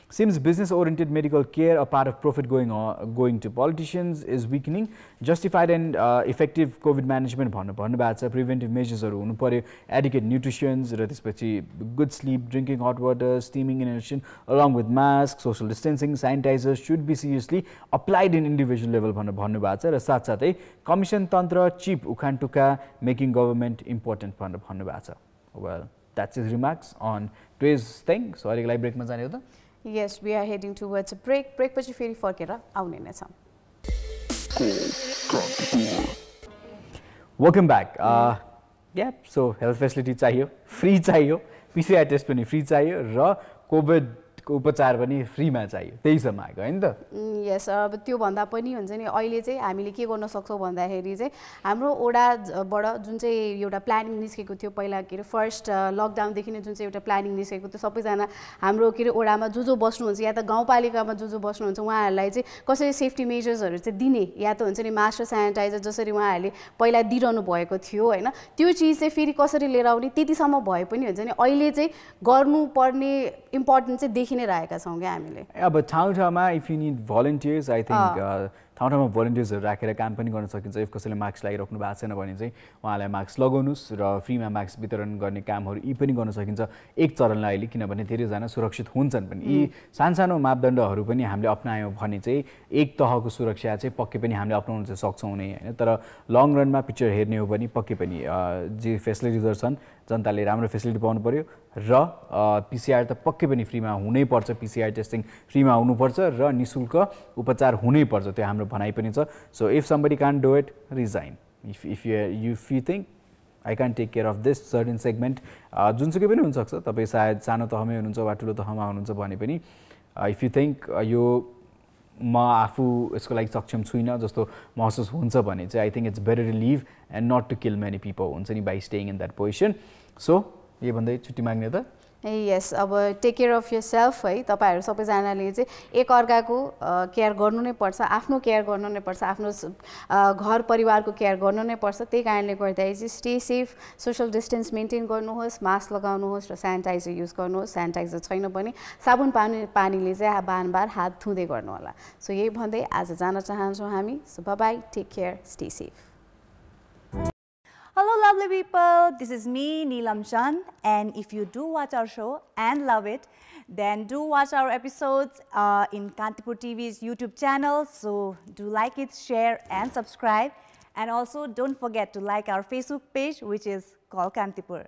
Seems business-oriented medical care, a part of profit going to politicians, is weakening. Justified and effective COVID management भन्नुभएको छ preventive measures हुनु पर्यो adequate nutrition र त्यसपछि good sleep, drinking hot water, steaming inhalation along with masks, social distancing, sanitizers should be seriously applied in individual level भन्नुभएको छ र साथसाथै कमिसन तन्त्र चिप उखानटुका making government important भन्नुभएको छ. Well, that's his remarks on today's thing. So अहिलेको लागि ब्रेकमा जाने हो त Yes, we are heading towards a break. Break पछि फेरि फर्केर आउने नै छौँ. Welcome back. Yeah, so health facility चाहियो, free चाहियो, PCR test पनि free चाहियो र कोभिड को उपचार पनि फ्रीमा चाहियो त्यही छ माग हैन त यस अब त्यो भन्दा पनि हुन्छ नि अहिले चाहिँ हामीले के गर्न सक्छौं भन्दाखेरि चाहिँ हाम्रो ओडाबाट जुन चाहिँ एउटा प्लानिङ निस्केको थियो पहिला के रे फर्स्ट लकडाउन देखि नै जुन चाहिँ एउटा प्लानिङ निस्केको थियो सबैजना हाम्रो के रे ओडामा जो बस्नुहुन्छ या त गाउँपालिकामा जो बस्नुहुन्छ उहाँहरूलाई चाहिँ कसरी सेफ्टी मेजर्सहरु चाहिँ दिने या त हुन्छ नि मास्क र स्यानिटाइजर जसरी उहाँहरूले पहिला दिइरहनु भएको थियो हैन त्यो चीज चाहिँ फेरि कसरी लिएर आउने त्यतिसम्म भए पनि हुन्छ नि अहिले चाहिँ गर्नुपर्ने इम्पोर्टेन्स चाहिँ देखि नै रहेका छौं के हामीले अब ठाउँमा if you need volunteers I think ठाउँमा भलन्टियर्सहरु राखेर काम पनि गर्न सकिन्छ इफ कसैले मास्क लगाइराख्नु भएको छैन भने चाहिँ उहाँलाई मास्क लगाउनुस् र फ्रीमा मास्क वितरण गर्ने कामहरु यी पनि गर्न सकिन्छ एक चरणलाई अहिले किनभने धेरै जना सुरक्षित हुन्छन् पनि यी सानसानो मापदण्डहरु पनि हामीले अपनायौं भने चाहिँ एक तहको सुरक्षा चाहिँ पक्कै पनि हामीले अपनाउन चाहिँ सक्छौं नै हैन तर लङ रनमा पिक्चर हेर्ने हो भने पक्कै पनि जे फेसिलिटिजहरु छन् जनताले राम्रो फेसिलिटी पाउनु पर्यो र पीसीआर त पक्कै पनि फ्रीमा हुनै पर्छ पीसीआर टेस्टिङ फ्रीमा हुनु पर्छ र निशुल्क उपचार हुनै पर्छ त्यो हाम्रो भनाइ पनि छ so if somebody can't do it resign if you think I can't take care of this certain segment जुनसुकै पनि हुन सक्छ तपाई सायद सानो तहमै हुनुहुन्छ वा ठुलो तहमा हुनुहुन्छ भने पनि if you think यो म आफू यसको लागि सक्षम छुइन जस्तो महसुस हुन्छ भने चाहिँ I think it's better to leave and not to kill many people हुन्छ नि by staying in that position so यो भन्दै छुट्टी माग्ने त यस अब टेक केयर अफ योरसेल्फ है तपाईहरु सबैजनाले चाहिँ एक अर्काको केयर गर्नु नै पर्छ आफ्नो केयर गर्नु नै पर्छ आफ्नो घर परिवारको केयर गर्नु नै पर्छ त्यही कारणले गर्दा चाहिँ stay safe social distance maintain गर्नुहोस् मास्क लगाउनुहोस् र स्यानिटाइजर युज गर्नुहोस् स्यानिटाइजर छैन भने साबुन पानीले चाहिँ बारम्बार हात धुँदै गर्नु होला सो यही भन्दै आज जान चाहन्छौं हामी so bye bye take care stay safe Hello lovely people, this is me Neelam Chand and if you do watch our show and love it then do watch our episodes in Kantipur TV's YouTube channel so do like it, share and subscribe and also don't forget to like our Facebook page which is called Kantipur.